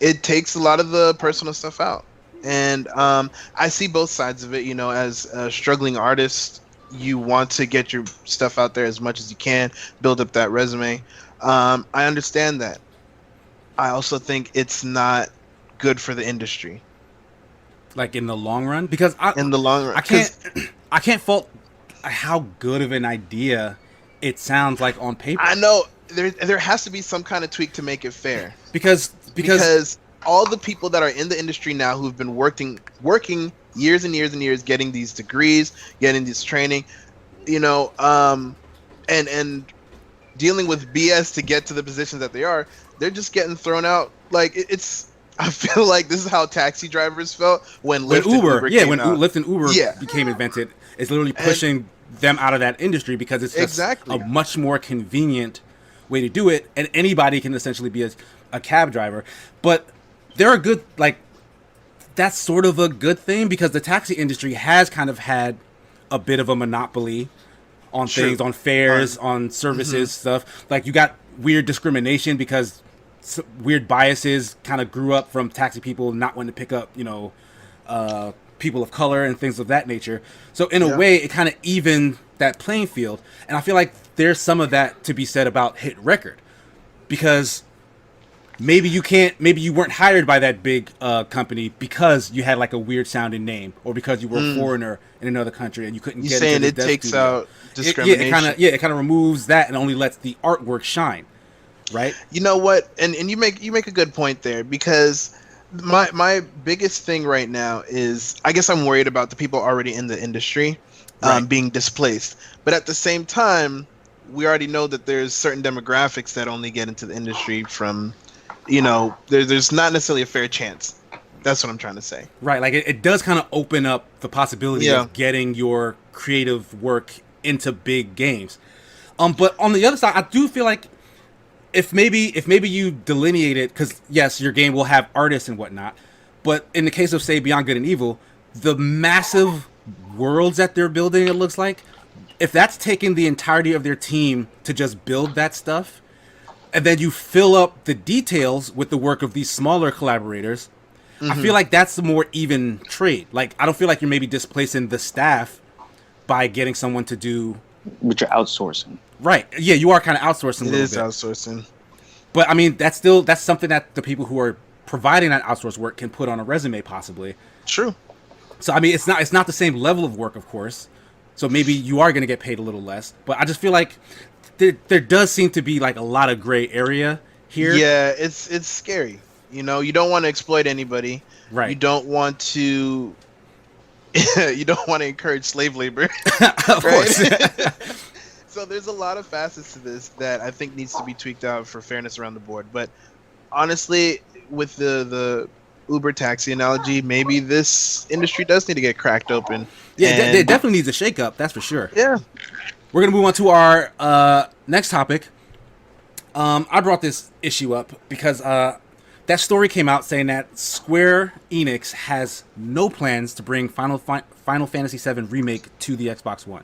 It takes a lot of the personal stuff out. And I see both sides of it. You know, as a struggling artist, you want to get your stuff out there as much as you can, build up that resume. I understand that. I also think it's not good for the industry Like in the long run, because in the long run. I can't I can't fault how good of an idea it sounds like on paper. I know there has to be some kind of tweak to make it fair. Because All the people that are in the industry now who've been working years and years and years, getting these degrees, getting this training, you know, and dealing with BS to get to the positions that they are, they're just getting thrown out. Like it's I feel like this is how taxi drivers felt when when Lyft and Uber came when out. Lyft and Uber Yeah. became invented, it's literally And pushing them out of that industry because it's just exactly. a much more convenient way to do it, and anybody can essentially be a cab driver. But there are good, like, that's sort of a good thing because the taxi industry has kind of had a bit of a monopoly on True. things, on fares, on services, stuff. Like, you got weird discrimination because weird biases kind of grew up from taxi people not wanting to pick up, people of color and things of that nature. So in a Yeah. way, it kind of evened that playing field. And I feel like there's some of that to be said about Hit Record because maybe you weren't hired by that big company because you had like a weird sounding name or because you were a foreigner in another country and you couldn't You get saying into it this dev takes studio. out discrimination? It kind of removes that and only lets the artwork shine, right? You know what? And you make a good point there because my biggest thing right now is I guess I'm worried about the people already in the industry Right. being displaced. But at the same time, we already know that there's certain demographics that only get into the industry from, there's not necessarily a fair chance. That's what I'm trying to say. Right, like it does kind of open up the possibility Yeah. of getting your creative work into big games. But on the other side, I do feel like if maybe you delineate it, because yes, your game will have artists and whatnot, but in the case of say Beyond Good and Evil, the massive worlds that they're building, it looks like, if that's taking the entirety of their team to just build that stuff, and then you fill up the details with the work of these smaller collaborators, I feel like that's the more even trade. Like, I don't feel like you're maybe displacing the staff by getting someone to do. But you're outsourcing. Right. Yeah, you are kind of outsourcing a It little is bit. outsourcing. But I mean, that's something that the people who are providing that outsourced work can put on a resume, possibly. True. So I mean, it's not the same level of work, of course. So maybe you are going to get paid a little less. But I just feel like there does seem to be like a lot of gray area here. Yeah, it's scary. You don't want to exploit anybody. Right. You don't want to. You don't want to encourage slave labor. Of course. So there's a lot of facets to this that I think needs to be tweaked out for fairness around the board. But honestly, with the Uber taxi analogy, maybe this industry does need to get cracked open. Yeah, And it definitely needs a shake-up, that's for sure. yeah, We're going to move on to our next topic. I brought this issue up because that story came out saying that Square Enix has no plans to bring Final Fantasy VII Remake to the Xbox One.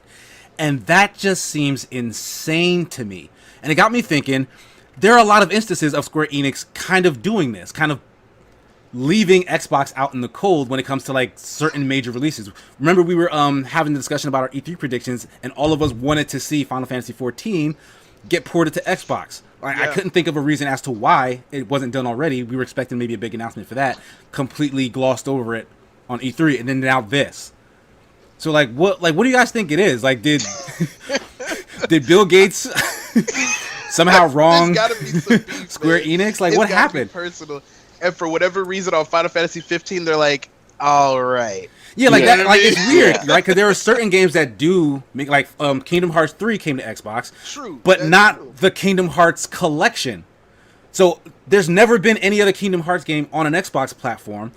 And that just seems insane to me. And it got me thinking, there are a lot of instances of Square Enix kind of doing this, kind of leaving Xbox out in the cold when it comes to like certain major releases. Remember, we were having the discussion about our E3 predictions, and all of us wanted to see Final Fantasy XIV get ported to Xbox. I couldn't think of a reason as to why it wasn't done already. We were expecting maybe a big announcement for that. Completely glossed over it on E3, and then now this. So what do you guys think it is? Like, did Bill Gates somehow wrong Square Enix? Like, what happened? Personal, and for whatever reason on Final Fantasy 15, they're like, all right. Yeah, that. Like, it's weird, right? Because there are certain games that do make, like, Kingdom Hearts 3 came to Xbox, but not the Kingdom Hearts collection. So there's never been any other Kingdom Hearts game on an Xbox platform.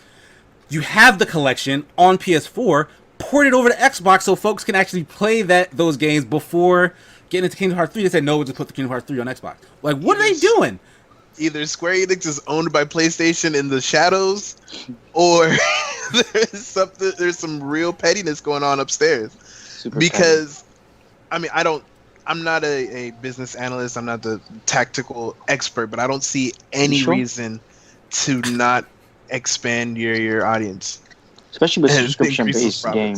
You have the collection on PS4, port it over to Xbox so folks can actually play those games before getting into Kingdom Hearts 3. They said, no, we'll just put the Kingdom Hearts 3 on Xbox. Like, what are they doing? Either Square Enix is owned by PlayStation in the shadows, or there's some real pettiness going on upstairs. Super because petty. I mean, I'm not a business analyst, I'm not the tactical expert, but I don't see any reason to not expand your audience, especially with a subscription-based game.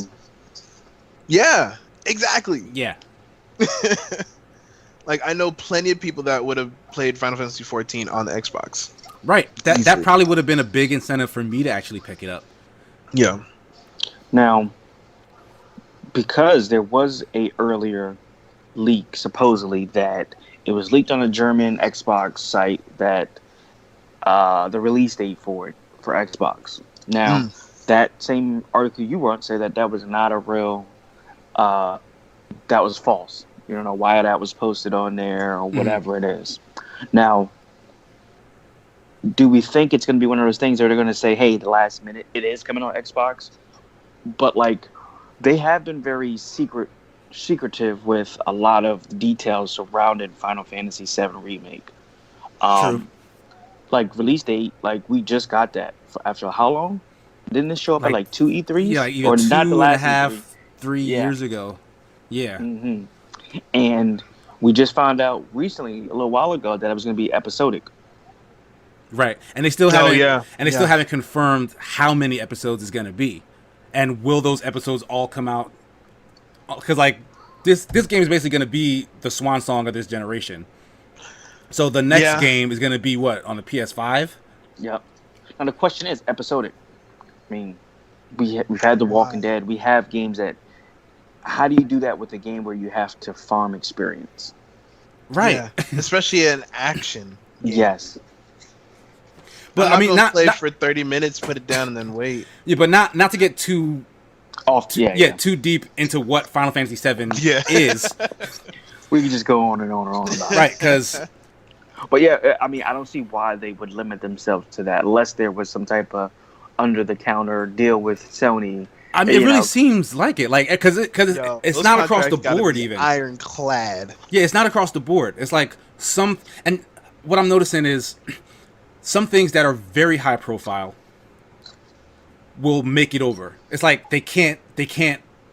Yeah, exactly. Yeah. Like, I know plenty of people that would have played Final Fantasy XIV on the Xbox. Right. That probably would have been a big incentive for me to actually pick it up. Yeah. Now, because there was a earlier leak, supposedly, that it was leaked on a German Xbox site that the release date for Xbox. Now, that same article you wrote said that was not a real, that was false. You don't know why that was posted on there or whatever it is. Now, do we think it's going to be one of those things where they're going to say, hey, the last minute, it is coming on Xbox? But, like, they have been very secretive with a lot of details surrounding Final Fantasy VII Remake. True. Like, release date, like, we just got that. After how long? Didn't this show up at, like, 2 E3s? Yeah, like, or 2.5, 3 years ago. Yeah. Mm-hmm. And we just found out recently, a little while ago, that it was going to be episodic. Right, and they still haven't. Still haven't confirmed how many episodes it's going to be, and will those episodes all come out? Because like this game is basically going to be the swan song of this generation. So the next game is going to be what, on the PS5? Yep. Now the question is episodic. I mean, we've had The Walking Dead. We have games that. How do you do that with a game where you have to farm experience? Right. Yeah. Especially an action game. Yes. But I mean, not play for 30 minutes, put it down, and then wait. Yeah, but not to get too off. Too deep into what Final Fantasy VII is. We can just go on and on and on about it. Right, because. But yeah, I mean, I don't see why they would limit themselves to that unless there was some type of under-the-counter deal with Sony. I mean, it really seems like it, like because it's not across the board even. Ironclad. Yeah, it's not across the board. It's like and what I'm noticing is some things that are very high profile will make it over. It's like they can't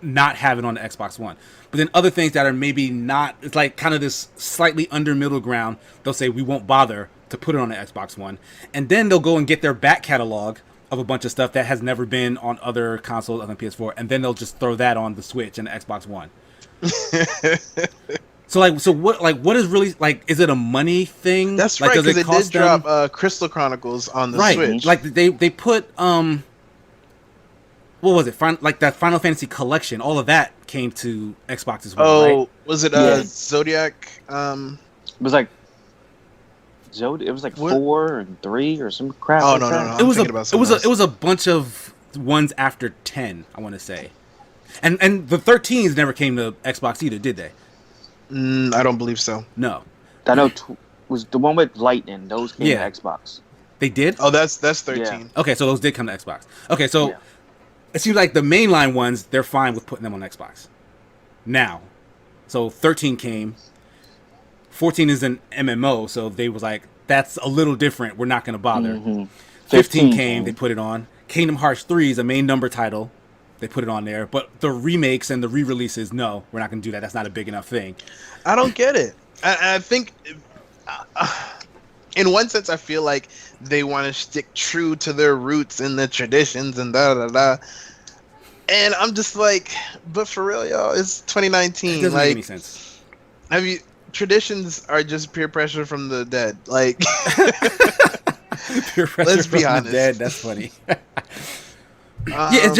not have it on the Xbox One. But then other things that are maybe not, it's like kind of this slightly under middle ground. They'll say we won't bother to put it on the Xbox One, and then they'll go and get their back catalog of a bunch of stuff that has never been on other consoles other than PS4, and then they'll just throw that on the Switch and the Xbox One. What is really, like, is it a money thing? That's like, right, because it did drop Crystal Chronicles on the Switch. Like they put what was it? That Final Fantasy collection, all of that came to Xbox as well. Oh, right? Was it Zodiac? It was like It was like 4 and 3 or some crap. Oh, like no. that. It was a bunch of ones after 10, I want to say. And the 13s never came to Xbox either, did they? I don't believe so. No. I know was the one with Lightning. Those came to Xbox. They did? Oh, that's 13. Yeah. Okay, so those did come to Xbox. Okay, so Yeah. it seems like the mainline ones, they're fine with putting them on Xbox. Now. So 13 came. 14 is an MMO, so they was like, that's a little different. We're not going to bother. 15 came, they put it on. Kingdom Hearts 3 is a main number title. They put it on there. But the remakes and the re-releases, no, we're not going to do that. That's not a big enough thing. I don't get it. I think, in one sense, I feel like they want to stick true to their roots and the traditions and da. And I'm just like, but for real, y'all, it's 2019. It doesn't like, make any sense. I mean, traditions are just peer pressure from the dead. Like, Peer pressure let's be from honest. the dead. That's funny. Yeah,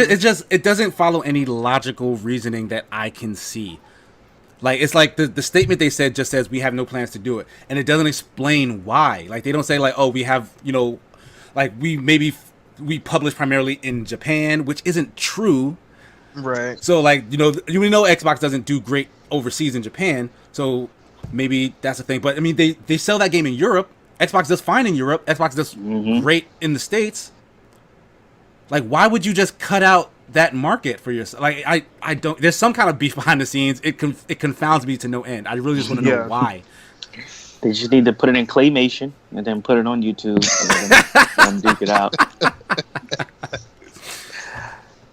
it doesn't follow any logical reasoning that I can see. Like, it's like the statement they said just says we have no plans to do it, and it doesn't explain why. Like, they don't say like, oh, we have, like we publish primarily in Japan, which isn't true. right. So like, Xbox doesn't do great overseas in Japan, so maybe that's the thing. But I mean, they sell that game in Europe. Xbox does fine in Europe. Xbox does great in the States. Like, why would you just cut out that market for yourself? Like, I don't. There's some kind of beef behind the scenes. It confounds me to no end. I really just want to know why. They just need to put it in claymation and then put it on YouTube and then duke it out.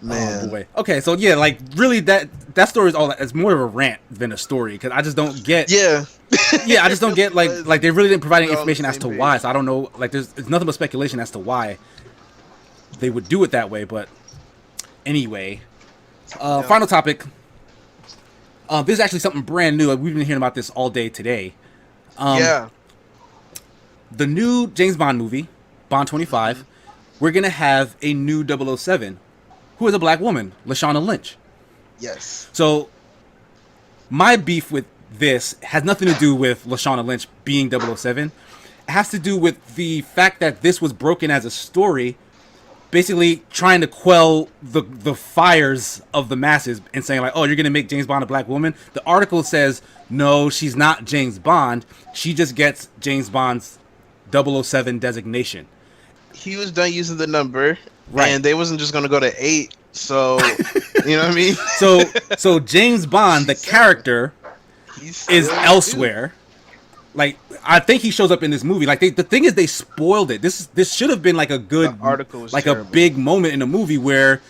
Man. Oh boy. Okay, so yeah, like really that story is all that. It's more of a rant than a story because I just don't get. Yeah. Yeah, I just don't get like they really didn't provide any We're on the information as to same why. page. So I don't know. Like it's nothing but speculation as to why they would do it that way. But anyway, final topic. This is actually something brand new. We've been hearing about this all day today. Yeah. The new James Bond movie, Bond 25, we're going to have a new 007, who is a black woman, Lashana Lynch. Yes. So, my beef with this has nothing to do with Lashana Lynch being 007. It has to do with the fact that this was broken as a story, basically trying to quell the fires of the masses and saying like, oh, you're going to make James Bond a black woman? The article says, no, she's not James Bond. She just gets James Bond's 007 designation. He was done using the number, Right. and they wasn't just going to go to 8, so, you know what I mean? So James Bond, the character, He's is still- elsewhere. Like, I think he shows up in this movie. Like, the thing is, they spoiled it. This should have been like a good, The article was like terrible. a big moment in a movie where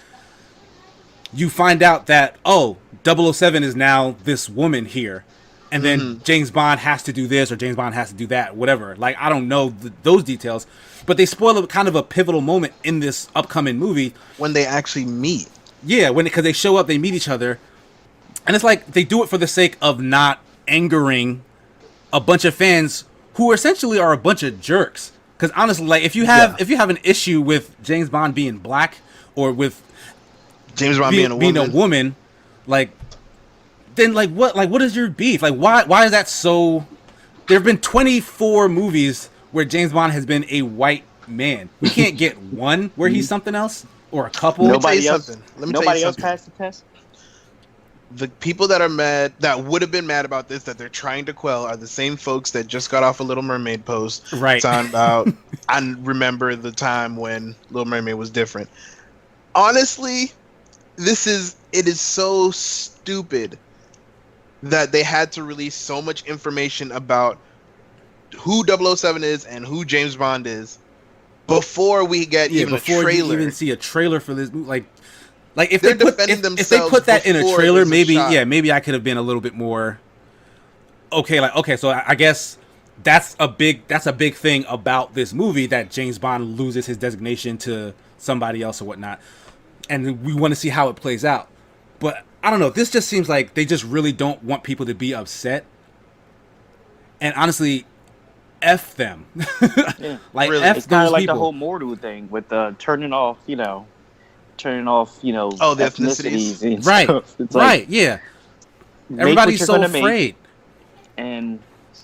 you find out that 007 is now this woman here, and then James Bond has to do this or James Bond has to do that, whatever. Like, I don't know those details, but they spoil kind of a pivotal moment in this upcoming movie. When they actually meet. Yeah, because they show up, they meet each other, and it's like they do it for the sake of not angering a bunch of fans who essentially are a bunch of jerks. Because honestly, like if you have an issue with James Bond being black or with James Bond being a woman. like then like what is your beef? Like why is that so? There have been 24 movies where James Bond has been a white man. We can't get one where he's something else or a couple. Let me tell you Nobody else. something. Let me tell you Nobody else something. passed the test. The people that are mad, that would have been mad about this, that they're trying to quell, are the same folks that just got off a Little Mermaid post. Right. Talking about, I remember the time when Little Mermaid was different. Honestly, it is so stupid that they had to release so much information about who 007 is and who James Bond is before we get even a before trailer. you even see a trailer for this movie, like if They're they put defending if they themselves put that in a before trailer, there's a maybe shot. maybe I could have been a little bit more okay. So I guess that's a big thing about this movie, that James Bond loses his designation to somebody else or whatnot, and we want to see how it plays out. But I don't know. This just seems like they just really don't want people to be upset. And honestly, F them. Yeah. Like Really? F It's kind those of like people. the whole Mordu thing with turning off, the ethnicities and Right, stuff. It's right, yeah. make Everybody's what so you're gonna make, afraid. and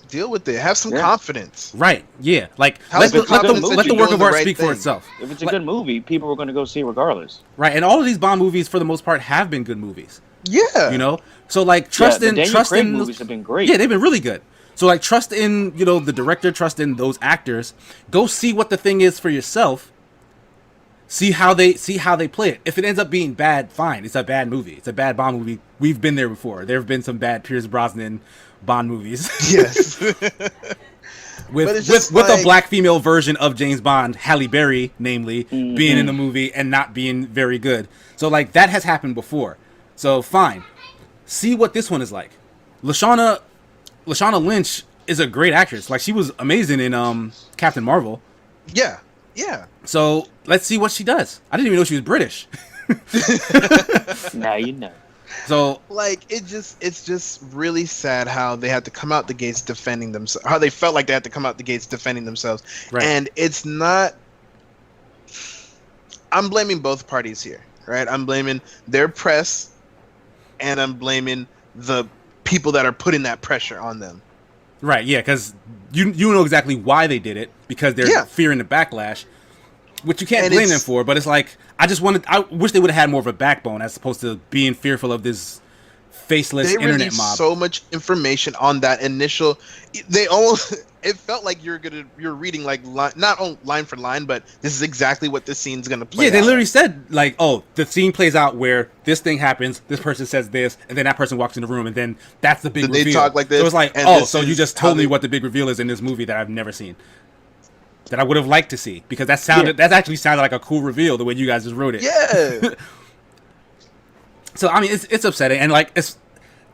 Deal with it. Have some Yeah. confidence. Right, yeah. Like Have let some the confidence that let the you're work doing of the art right speak for thing. itself. if it's a good movie, people are going to go see regardless. Right, and all of these Bond movies, for the most part, have been good movies. Yeah. You know, so like trust the in Daniel trust Craig in movies have been great. Yeah, they've been really good. So like trust in, you know, the director, trust in those actors. Go see what the thing is for yourself. See how they play it. If it ends up being bad, fine. It's a bad movie. It's a bad Bond movie. We've been there before. There have been some bad Pierce Brosnan Bond movies. Yes. with a black female version of James Bond, Halle Berry, namely, being in the movie and not being very good. So like that has happened before. So fine. See what this one is like. Lashana Lynch is a great actress. Like she was amazing in Captain Marvel. Yeah. Yeah. So let's see what she does. I didn't even know she was British. Now you know. So like it's just really sad how they had to come out the gates defending themselves. How they felt like they had to come out the gates defending themselves. Right. And it's not. I'm blaming both parties here, right? I'm blaming their press, and I'm blaming the people that are putting that pressure on them. Right, yeah, because you know exactly why they did it, because they're fearing the backlash, which you can't blame them for, but it's like, I wish they would have had more of a backbone as opposed to being fearful of this faceless internet mob. So much information on that initial, it felt like you're reading like not on line for line, but this is exactly what this scene's gonna play. Yeah, they out. literally said like, oh, the scene plays out where this thing happens, this person says this, and then that person walks in the room, and then that's the big reveal. They talk like this. So it's like, oh, so you just told me what the big reveal is in this movie that I've never seen, that I would have liked to see, because that actually sounded like a cool reveal the way you guys just wrote it. Yeah. So I mean, it's upsetting, and like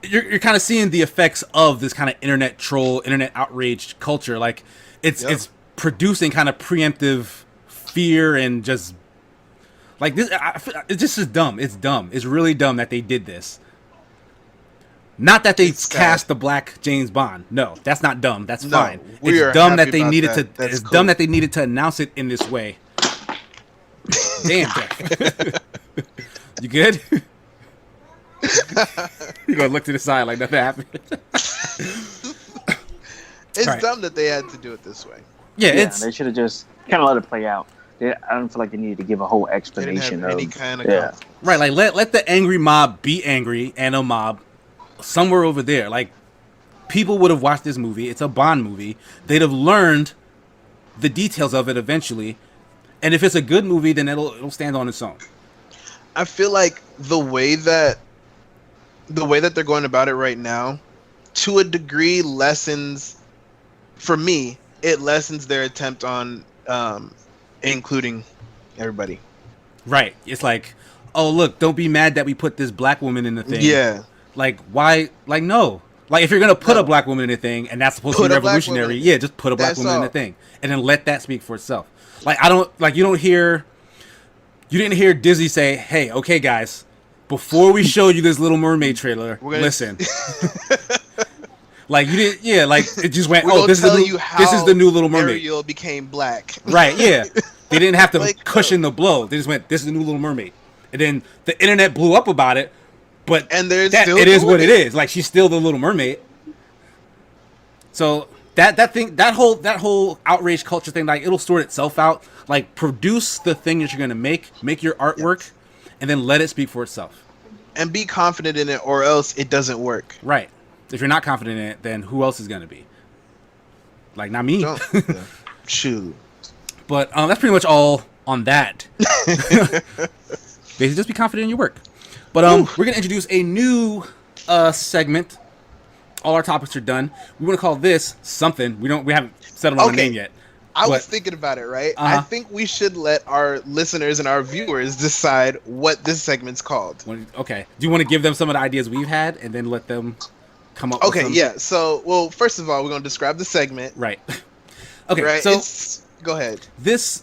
you're kind of seeing the effects of this kind of internet troll, internet outrage culture. Like it's producing kind of preemptive fear and just like this. It's just is dumb. It's dumb. It's really dumb that they did this. Not that they cast the black James Bond. No, that's not dumb. That's fine. It's dumb that they needed to. It's dumb that they needed to announce it in this way. Damn, Jeff. You good? You're gonna look to the side like nothing happened. It's dumb that they had to do it this way. Yeah, they should have just kind of let it play out. I don't feel like they needed to give a whole explanation. They didn't have any kind of right. Like let the angry mob be angry, and a mob somewhere over there. Like people would have watched this movie. It's a Bond movie. They'd have learned the details of it eventually, and if it's a good movie, then it'll stand on its own. I feel like the way that they're going about it right now, to a degree, lessens their attempt on including everybody. Right. It's like, oh look, don't be mad that we put this black woman in the thing. Yeah. Like why? Like no. Like if you're gonna put a black woman in the thing and that's supposed to be revolutionary, just put a black woman in the thing and then let that speak for itself. Like you didn't hear Disney say, "Hey, okay, guys, before we show you this Little Mermaid trailer, listen." Like you didn't, like it just went. Oh, this is the new Little Mermaid. Ariel became black. Right? Yeah, they didn't have to cushion the blow. They just went, "This is the new Little Mermaid," and then the internet blew up about it. But it is what it is. Like she's still the Little Mermaid. So that whole outrage culture thing, like it'll sort itself out. Like produce the thing that you're gonna make your artwork, and then let it speak for itself. And be confident in it, or else it doesn't work. Right. If you're not confident in it, then who else is gonna be? Like not me. Shoot. But that's pretty much all on that. Basically, just be confident in your work. But we're gonna introduce a new segment. All our topics are done. We want to call this something. We haven't settled on a name yet. I was thinking about it, right? I think we should let our listeners and our viewers decide what this segment's called. Okay. Do you want to give them some of the ideas we've had and then let them come up with some? Yeah. So, well, first of all, we're going to describe the segment. Right. Okay. Right? So go ahead. This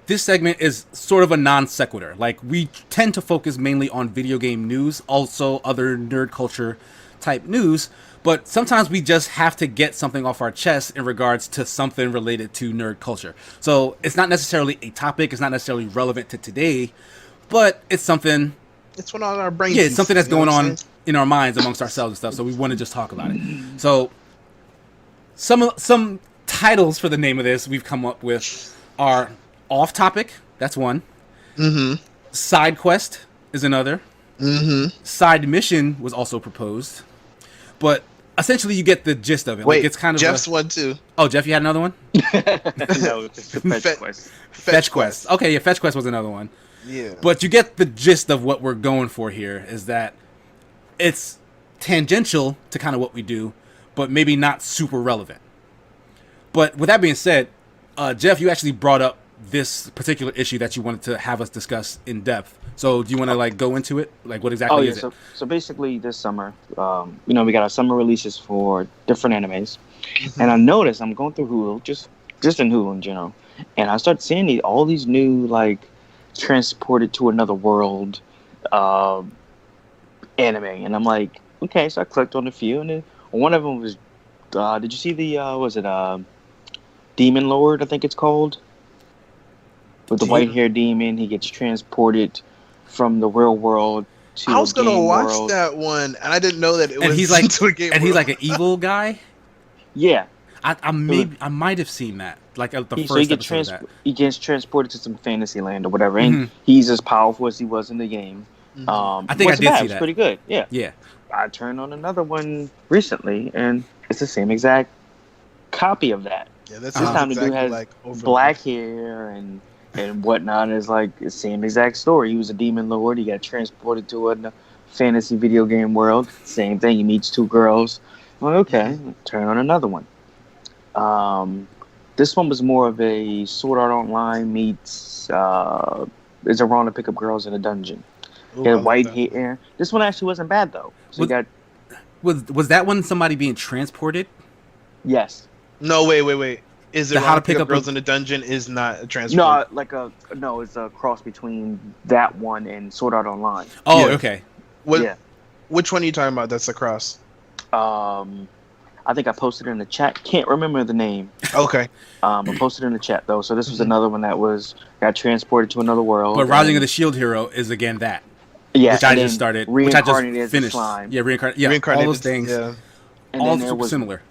segment is sort of a non sequitur. Like we tend to focus mainly on video game news, also other nerd culture type news. But sometimes we just have to get something off our chest in regards to something related to nerd culture. So it's not necessarily a topic. It's not necessarily relevant to today, but it's something. It's one on our brains. Yeah, it's something that's going on in our minds amongst ourselves and stuff. So we want to just talk about it. So some titles for the name of this we've come up with are Off Topic. That's one. Mm-hmm. Side Quest is another. Mm-hmm. Side Mission was also proposed. But essentially you get the gist of it. Wait, like it's kind of Jeff's one too. Oh, Jeff, you had another one? No, it's the Fetch Quest. Fetch Quest. Okay, yeah, Fetch Quest was another one. Yeah. But you get the gist of what we're going for here is that it's tangential to kind of what we do, but maybe not super relevant. But with that being said, Jeff, you actually brought up this particular issue that you wanted to have us discuss in depth. So do you want to like go into it? Like what exactly is it? So basically this summer, we got our summer releases for different animes. And I noticed I'm going through Hulu, just in Hulu in general, and I start seeing all these new like transported to another world anime, and I'm like, okay, so I clicked on a few, and then one of them was, did you see the Demon Lord? I think it's called, with the white-haired demon. He gets transported from the real world to. I was gonna watch world. that one, and I didn't know that it And was. he's like, to a game and he's world. like an evil guy. Yeah. I might have seen that, like the So first episode of that. he gets transported to some fantasy land or whatever, and he's as powerful as he was in the game. I think I did see It was that. pretty good. Yeah. Yeah. I turned on another one recently, and it's the same exact copy of that. Yeah, that's This time the dude exactly has like black hair and whatnot. It's like the same exact story. He was a demon lord. He got transported to a fantasy video game world. Same thing. He meets two girls. I'm like, okay, turn on another one. This one was more of a Sword Art Online meets is around to pick up girls in a dungeon. Ooh, He had I white like that. hair. This one actually wasn't bad though. So Was that one somebody being transported? yes. No, wait. Is it The wrong How to to Pick Up girls in a dungeon is not a transfer? No, it's a cross between that one and Sword Art Online. Oh, Yeah. okay. Yeah. Which one are you talking about? That's across. I think I posted it in the chat. Can't remember the name. Okay. I posted it in the chat though. So this was another one that got transported to another world. But Rising of the Shield Hero is again that. Yeah, Which I and just then started. Which I just reincarnated as a finished. slime. Yeah, reincarnated. Yeah, all Reincarnated. those things. Yeah. And All then super similar.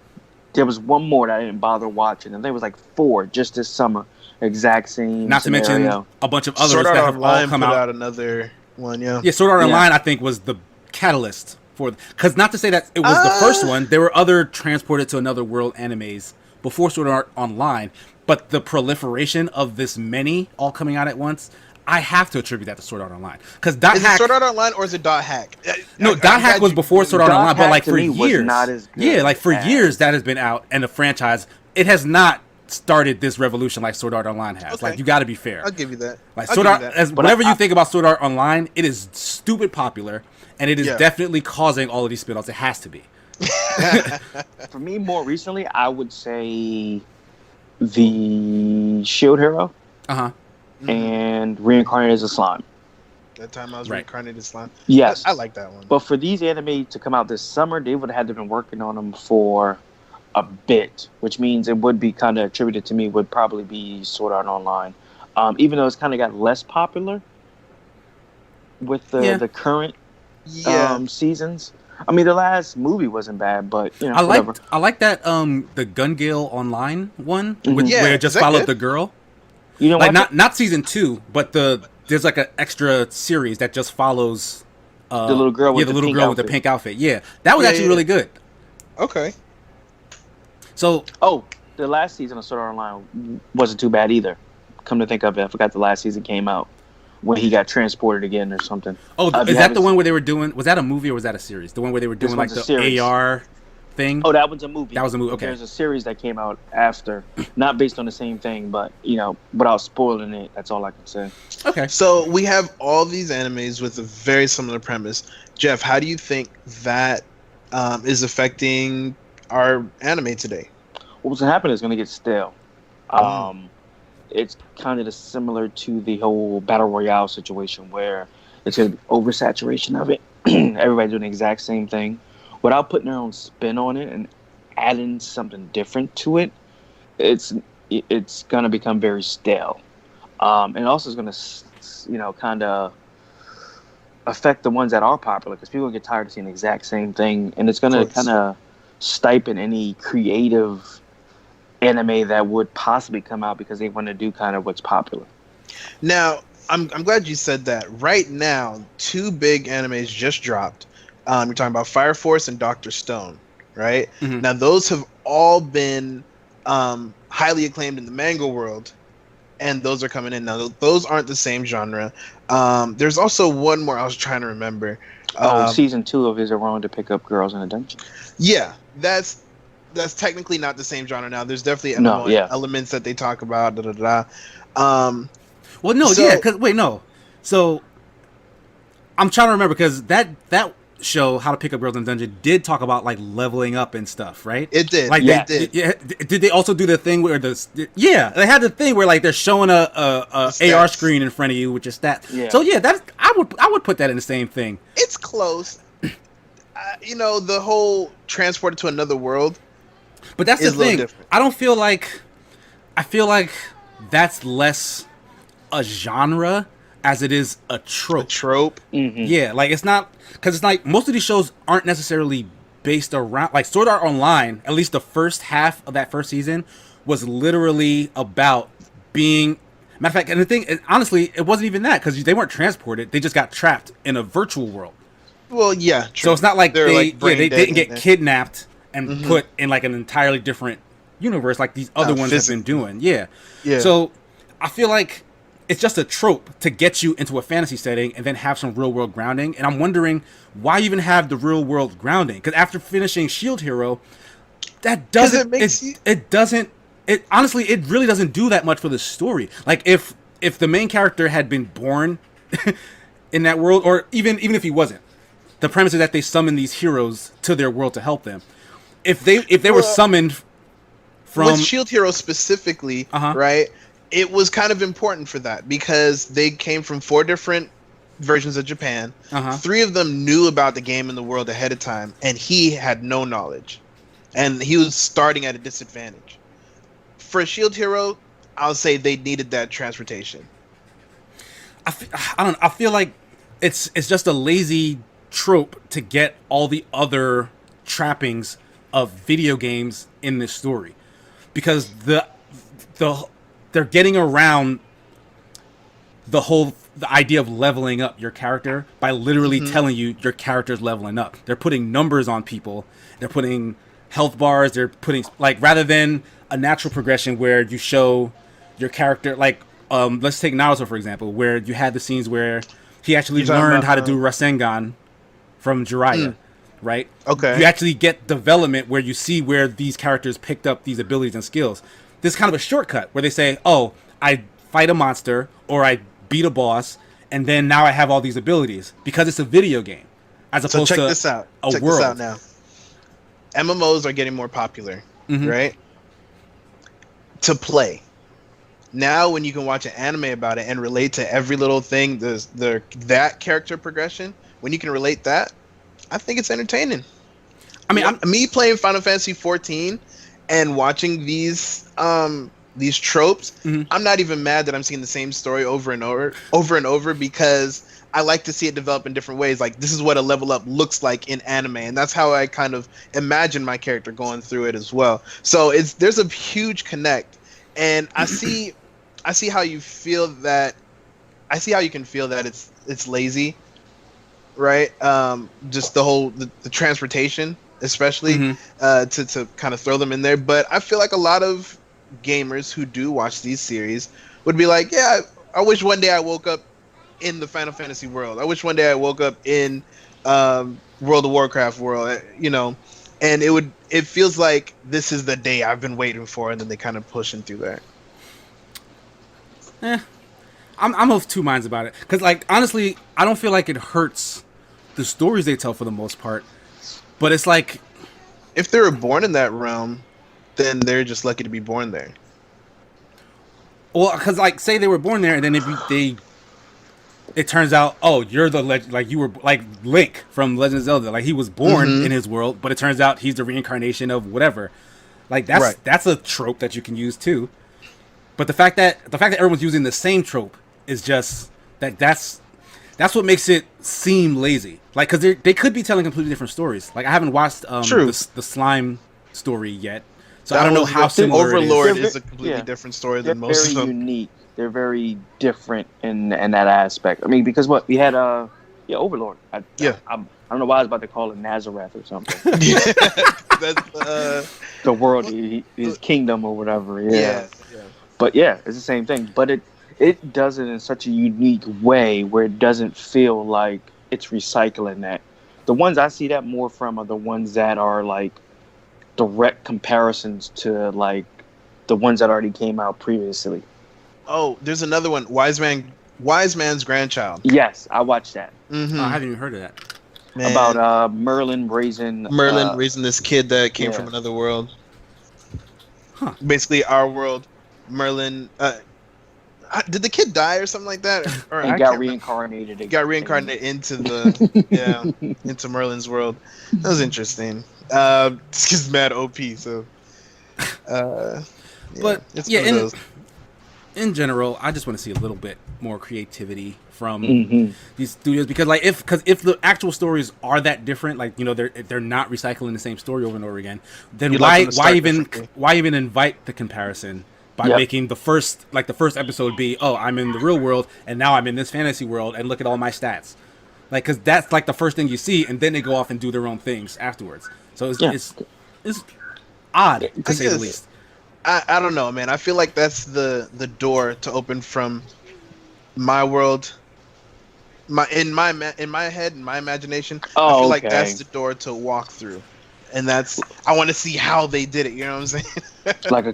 There was one more that I didn't bother watching, and there was like 4 just this summer. Exact same. Not to mention scenario. a bunch of others Sword Art that have all Online come put out. out another one. Yeah. Yeah, Sword Art Yeah. Online, I think, was the catalyst for. Because not to say that it was the first one, there were other transported to another world animes before Sword Art Online, but the proliferation of this many all coming out at once, I have to attribute that to Sword Art Online. Because Dot Is it Hack. Sword Art Online or is it Dot Hack? No, Dot Hack was before Sword Art Dot Online, but Hack like to for me was years, not as good yeah, like for as- years that has been out, and the franchise, it has not started this revolution like Sword Art Online has. Okay. Like you got to be fair. I'll give you that. Like I'll Sword give Art, you that. as But whatever I- you think about Sword Art Online, it is stupid popular, and it is Yeah. definitely causing all of these spin-offs. It has to be. For me, more recently, I would say the Shield Hero Uh-huh. and Reincarnated as a Slime. That time I was Right. reincarnated slime. Yes. I like that one. But for these anime to come out this summer, they would have had to been working on them for a bit, which means it would be kind of attributed to me would probably be Sword Art Online. Even though it's kind of got less popular with the current Yeah. seasons. I mean, the last movie wasn't bad, but I whatever. like that the Gun Gale Online one Mhm. Yeah, where it is just that followed good? the girl. You know Like what? not season 2, but there's like an extra series that just follows The little girl with the the little pink girl with the outfit. pink outfit. Yeah. That was Yeah, actually yeah. really good. Okay. So Oh, the last season of Sword Art Online wasn't too bad either. Come to think of it, I forgot the last season came out when he got transported again or something. is you that the haven't- one where they were doing? Was that a movie or was that a series? The one where they were doing like one's a the series. AR thing. Oh, that was a movie. That was a movie, okay. There's a series that came out after, not based on the same thing, but without spoiling it, that's all I can say. Okay. So we have all these animes with a very similar premise. Jeff, how do you think that is affecting our anime today? What's gonna happen is gonna get stale. It's kind of similar to the whole battle royale situation where it's gonna be oversaturation of it. Everybody doing the exact same thing without putting their own spin on it and adding something different to it. It's gonna become very stale, and also is gonna kind of affect the ones that are popular because people get tired of seeing the exact same thing, and it's gonna course. kind of stipend any creative anime that would possibly come out because they want to do kind of what's popular. Now, I'm glad you said that. Right now, 2 big animes just dropped. You're talking about Fire Force and Dr. Stone, right? Mhm. Now those have all been highly acclaimed in the manga world, and those are coming in now. Those aren't the same genre. There's also one more I was trying to remember. Season 2 of Is It Wrong to Pick Up Girls in a Dungeon? Yeah, that's technically not the same genre now. There's definitely No, MMO yeah. elements that they talk about. Da, da, da. Well, no, So- yeah, because wait, no. So I'm trying to remember because that show, How to Pick Up Girls in a Dungeon, did talk about like leveling up and stuff, right? It did. Like Yeah. It did. Yeah, did they also do the thing where they had the thing where like they're showing a AR stats. screen in front of you, which is stats. Yeah. So yeah, that I would put that in the same thing. It's close. The whole transported to another world. But that's the Is a little thing. different. I feel like that's less a genre as it is a trope. Trope. Mm-hmm. Yeah, like it's not because it's like most of these shows aren't necessarily based around like Sword Art Online. At least the first half of that first season was literally about being. Matter of fact, and the thing, honestly, it wasn't even that because they weren't transported; they just got trapped in a virtual world. Well, yeah. True. So it's not like They're, they brain they dead didn't in get there. kidnapped and put in like an entirely different universe like these other ones have been physically. doing. Yeah. Yeah. So I feel like it's just a trope to get you into a fantasy setting and then have some real world grounding. And I'm wondering why even have the real world grounding? Because after finishing Shield Hero, that doesn't it doesn't it honestly it really doesn't do that much for the story. Like if the main character had been born in that world, or even if he wasn't, the premise is that they summon these heroes to their world to help them. If they were summoned from with Shield Hero specifically, Uh-huh. right? It was kind of important for that because they came from 4 different versions of Japan. Uh-huh. 3 of them knew about the game and the world ahead of time, and he had no knowledge, and he was starting at a disadvantage. For Shield Hero, I'll say they needed that transportation. I don't know. I feel like it's just a lazy trope to get all the other trappings of video games in this story, because they're getting around the idea of leveling up your character by literally telling you your character's leveling up. They're putting numbers on people. They're putting health bars. They're putting like rather than a natural progression where you show your character like let's take Naruto for example, where you had the scenes where he actually You're talking learned about, how to do Rasengan from Jiraiya, right? Okay. You actually get development where you see where these characters picked up these abilities and skills. This is kind of a shortcut where they say, "Oh, I fight a monster or I beat a boss, and then now I have all these abilities because it's a video game, as So opposed check to this out. a Check world." this out now. MMOs are getting more popular, Mhm. right? To play. Now, when you can watch an anime about it and relate to every little thing, that character progression, when you can relate that, I think it's entertaining. I mean, Me playing Final Fantasy 14 and watching these tropes, Mhm. I'm not even mad that I'm seeing the same story over and over because I like to see it develop in different ways. Like this is what a level up looks like in anime, and that's how I kind of imagine my character going through it as well. So there's a huge connect, and I see how you feel that. I see how you can feel that it's lazy, right? Just the transportation, especially to kind of throw them in there. But I feel like a lot of gamers who do watch these series would be like, yeah, I wish one day I woke up in the Final Fantasy world. I wish one day I woke up in World of Warcraft world, and it feels like this is the day I've been waiting for, and then they kind of pushing through that. I'm of two minds about it because, like, honestly, I don't feel like it hurts the stories they tell for the most part, but it's like if they were born in that realm, then they're just lucky to be born there. Well, because like, say they were born there, and then it turns out, oh, you're the legend, like you were like Link from Legend of Zelda, like he was born in his world, but it turns out he's the reincarnation of whatever. Like that's a trope that you can use too. But the fact that everyone's using the same trope is just that's what makes it seem lazy. Like, because they could be telling completely different stories. Like, I haven't watched the slime story yet, so I don't know how similar Overlord it is. is a completely different story They're than most of very them. unique. They're very different in that aspect. I mean, because we had Yeah, Overlord. I don't know why I was about to call it Nazareth or something. That's The world, his kingdom or whatever. yeah. But yeah, it's the same thing. But it does it in such a unique way where it doesn't feel like it's recycling that. The ones I see that more from are the ones that are like direct comparisons to like the ones that already came out previously. Oh, there's another one. Wise Man's Grandchild. Yes, I watched that. Mm-hmm. I haven't even heard of that. Man. About Merlin raising this kid that came from another world. Huh. Basically, our world. Merlin. Did the kid die or something like that? Or and got reincarnated. Got reincarnated into the into Merlin's world. That was interesting. This kid's mad OP. So. But yeah, in general, I just want to see a little bit more creativity from these studios because if the actual stories are that different, like they're not recycling the same story over and over again, then why even invite the comparison by making the first episode be, oh, I'm in the real world and now I'm in this fantasy world and look at all my stats, like because that's like the first thing you see, and then they go off and do their own things afterwards. So it's odd to say the least. I don't know, man. I feel like that's the door to open from my world, in my head, in my imagination. I feel like that's the door to walk through, and I want to see how they did it. You know what I'm saying? Like a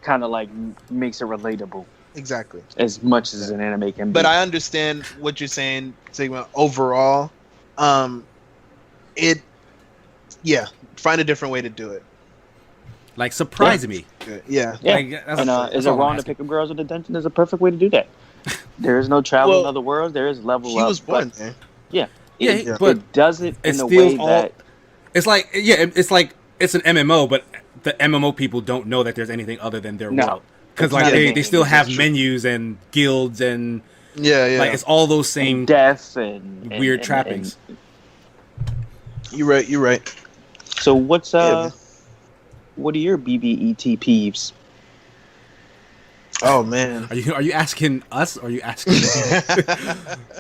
kind of like makes it relatable. Exactly. As much as an anime can be. But I understand what you're saying, Sigma. Overall, find a different way to do it. Like, surprise me. Yeah. Like, is it wrong to pick up girls with attention? There's a perfect way to do that. There is no travel in other worlds. There is level up. He was born there. Yeah. But it does it in a way that... It's like it's an MMO, but the MMO people don't know that there's anything other than their world. Because they still have menus and guilds and... Yeah. Like, it's all those same... And death and weird trappings. You're right. So what's... What are your BBET peeves? Oh man, are you asking us, or are you asking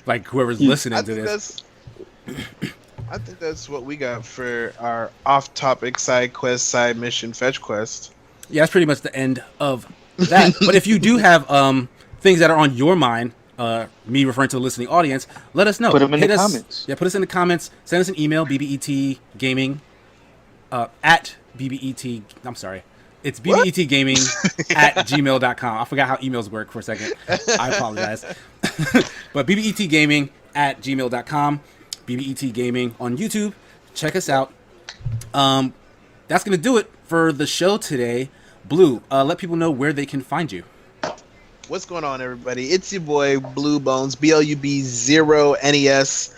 like whoever's listening to this? I think that's what we got for our off-topic side quest, side mission, fetch quest. Yeah, that's pretty much the end of that. But if you do have things that are on your mind, me referring to the listening audience, let us know. Put them in the comments. Yeah, put us in the comments. Send us an email, BBETGaming at BBET. I'm sorry. It's BBETGaming at gmail.com. I forgot how emails work for a second. I apologize. But BBETGaming at gmail.com. BBETGaming on YouTube. Check us out. That's going to do it for the show today. Blue, let people know where they can find you. What's going on, everybody? It's your boy, Blue Bones, BLUB0NES.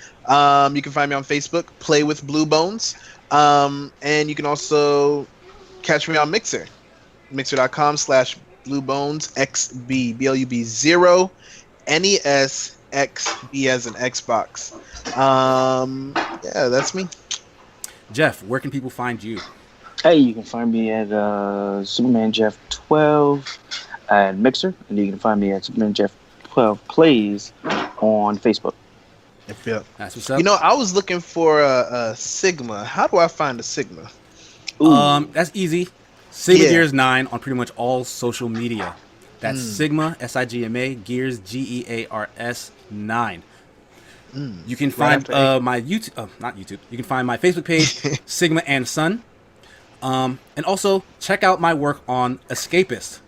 You can find me on Facebook, Play with Blue Bones. And you can also catch me on Mixer, mixer.com/bluebonesxb, BLUB0NESXB as an Xbox. Yeah, that's me. Jeff, where can people find you? Hey, you can find me at Superman Jeff 12 at Mixer, and you can find me at Superman Jeff 12 Plays on Facebook. Yeah. That's what's up. I was looking for a Sigma. How do I find a Sigma? That's easy. Sigma Gears 9 on pretty much all social media. That's Sigma SIGMA Gears GEARS 9. You can find my YouTube, not YouTube. You can find my Facebook page, Sigma and Son. And also check out my work on Escapist.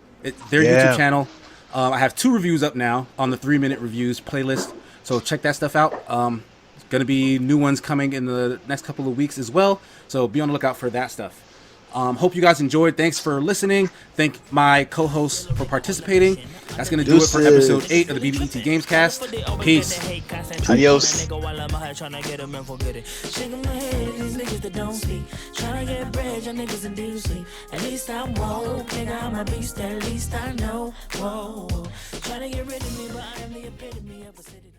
Their YouTube channel. I have 2 reviews up now on the 3-minute reviews playlist. So check that stuff out. Going to be new ones coming in the next couple of weeks as well. So be on the lookout for that stuff. Hope you guys enjoyed. Thanks for listening. Thank my co-hosts for participating. That's going to do it for episode 8 of the BBET GamesCast. Peace. Adios. At least I'm woke, nigga, I'm a beast, at least I know. Whoa, trying to get rid of me, but I am the epitome of a city.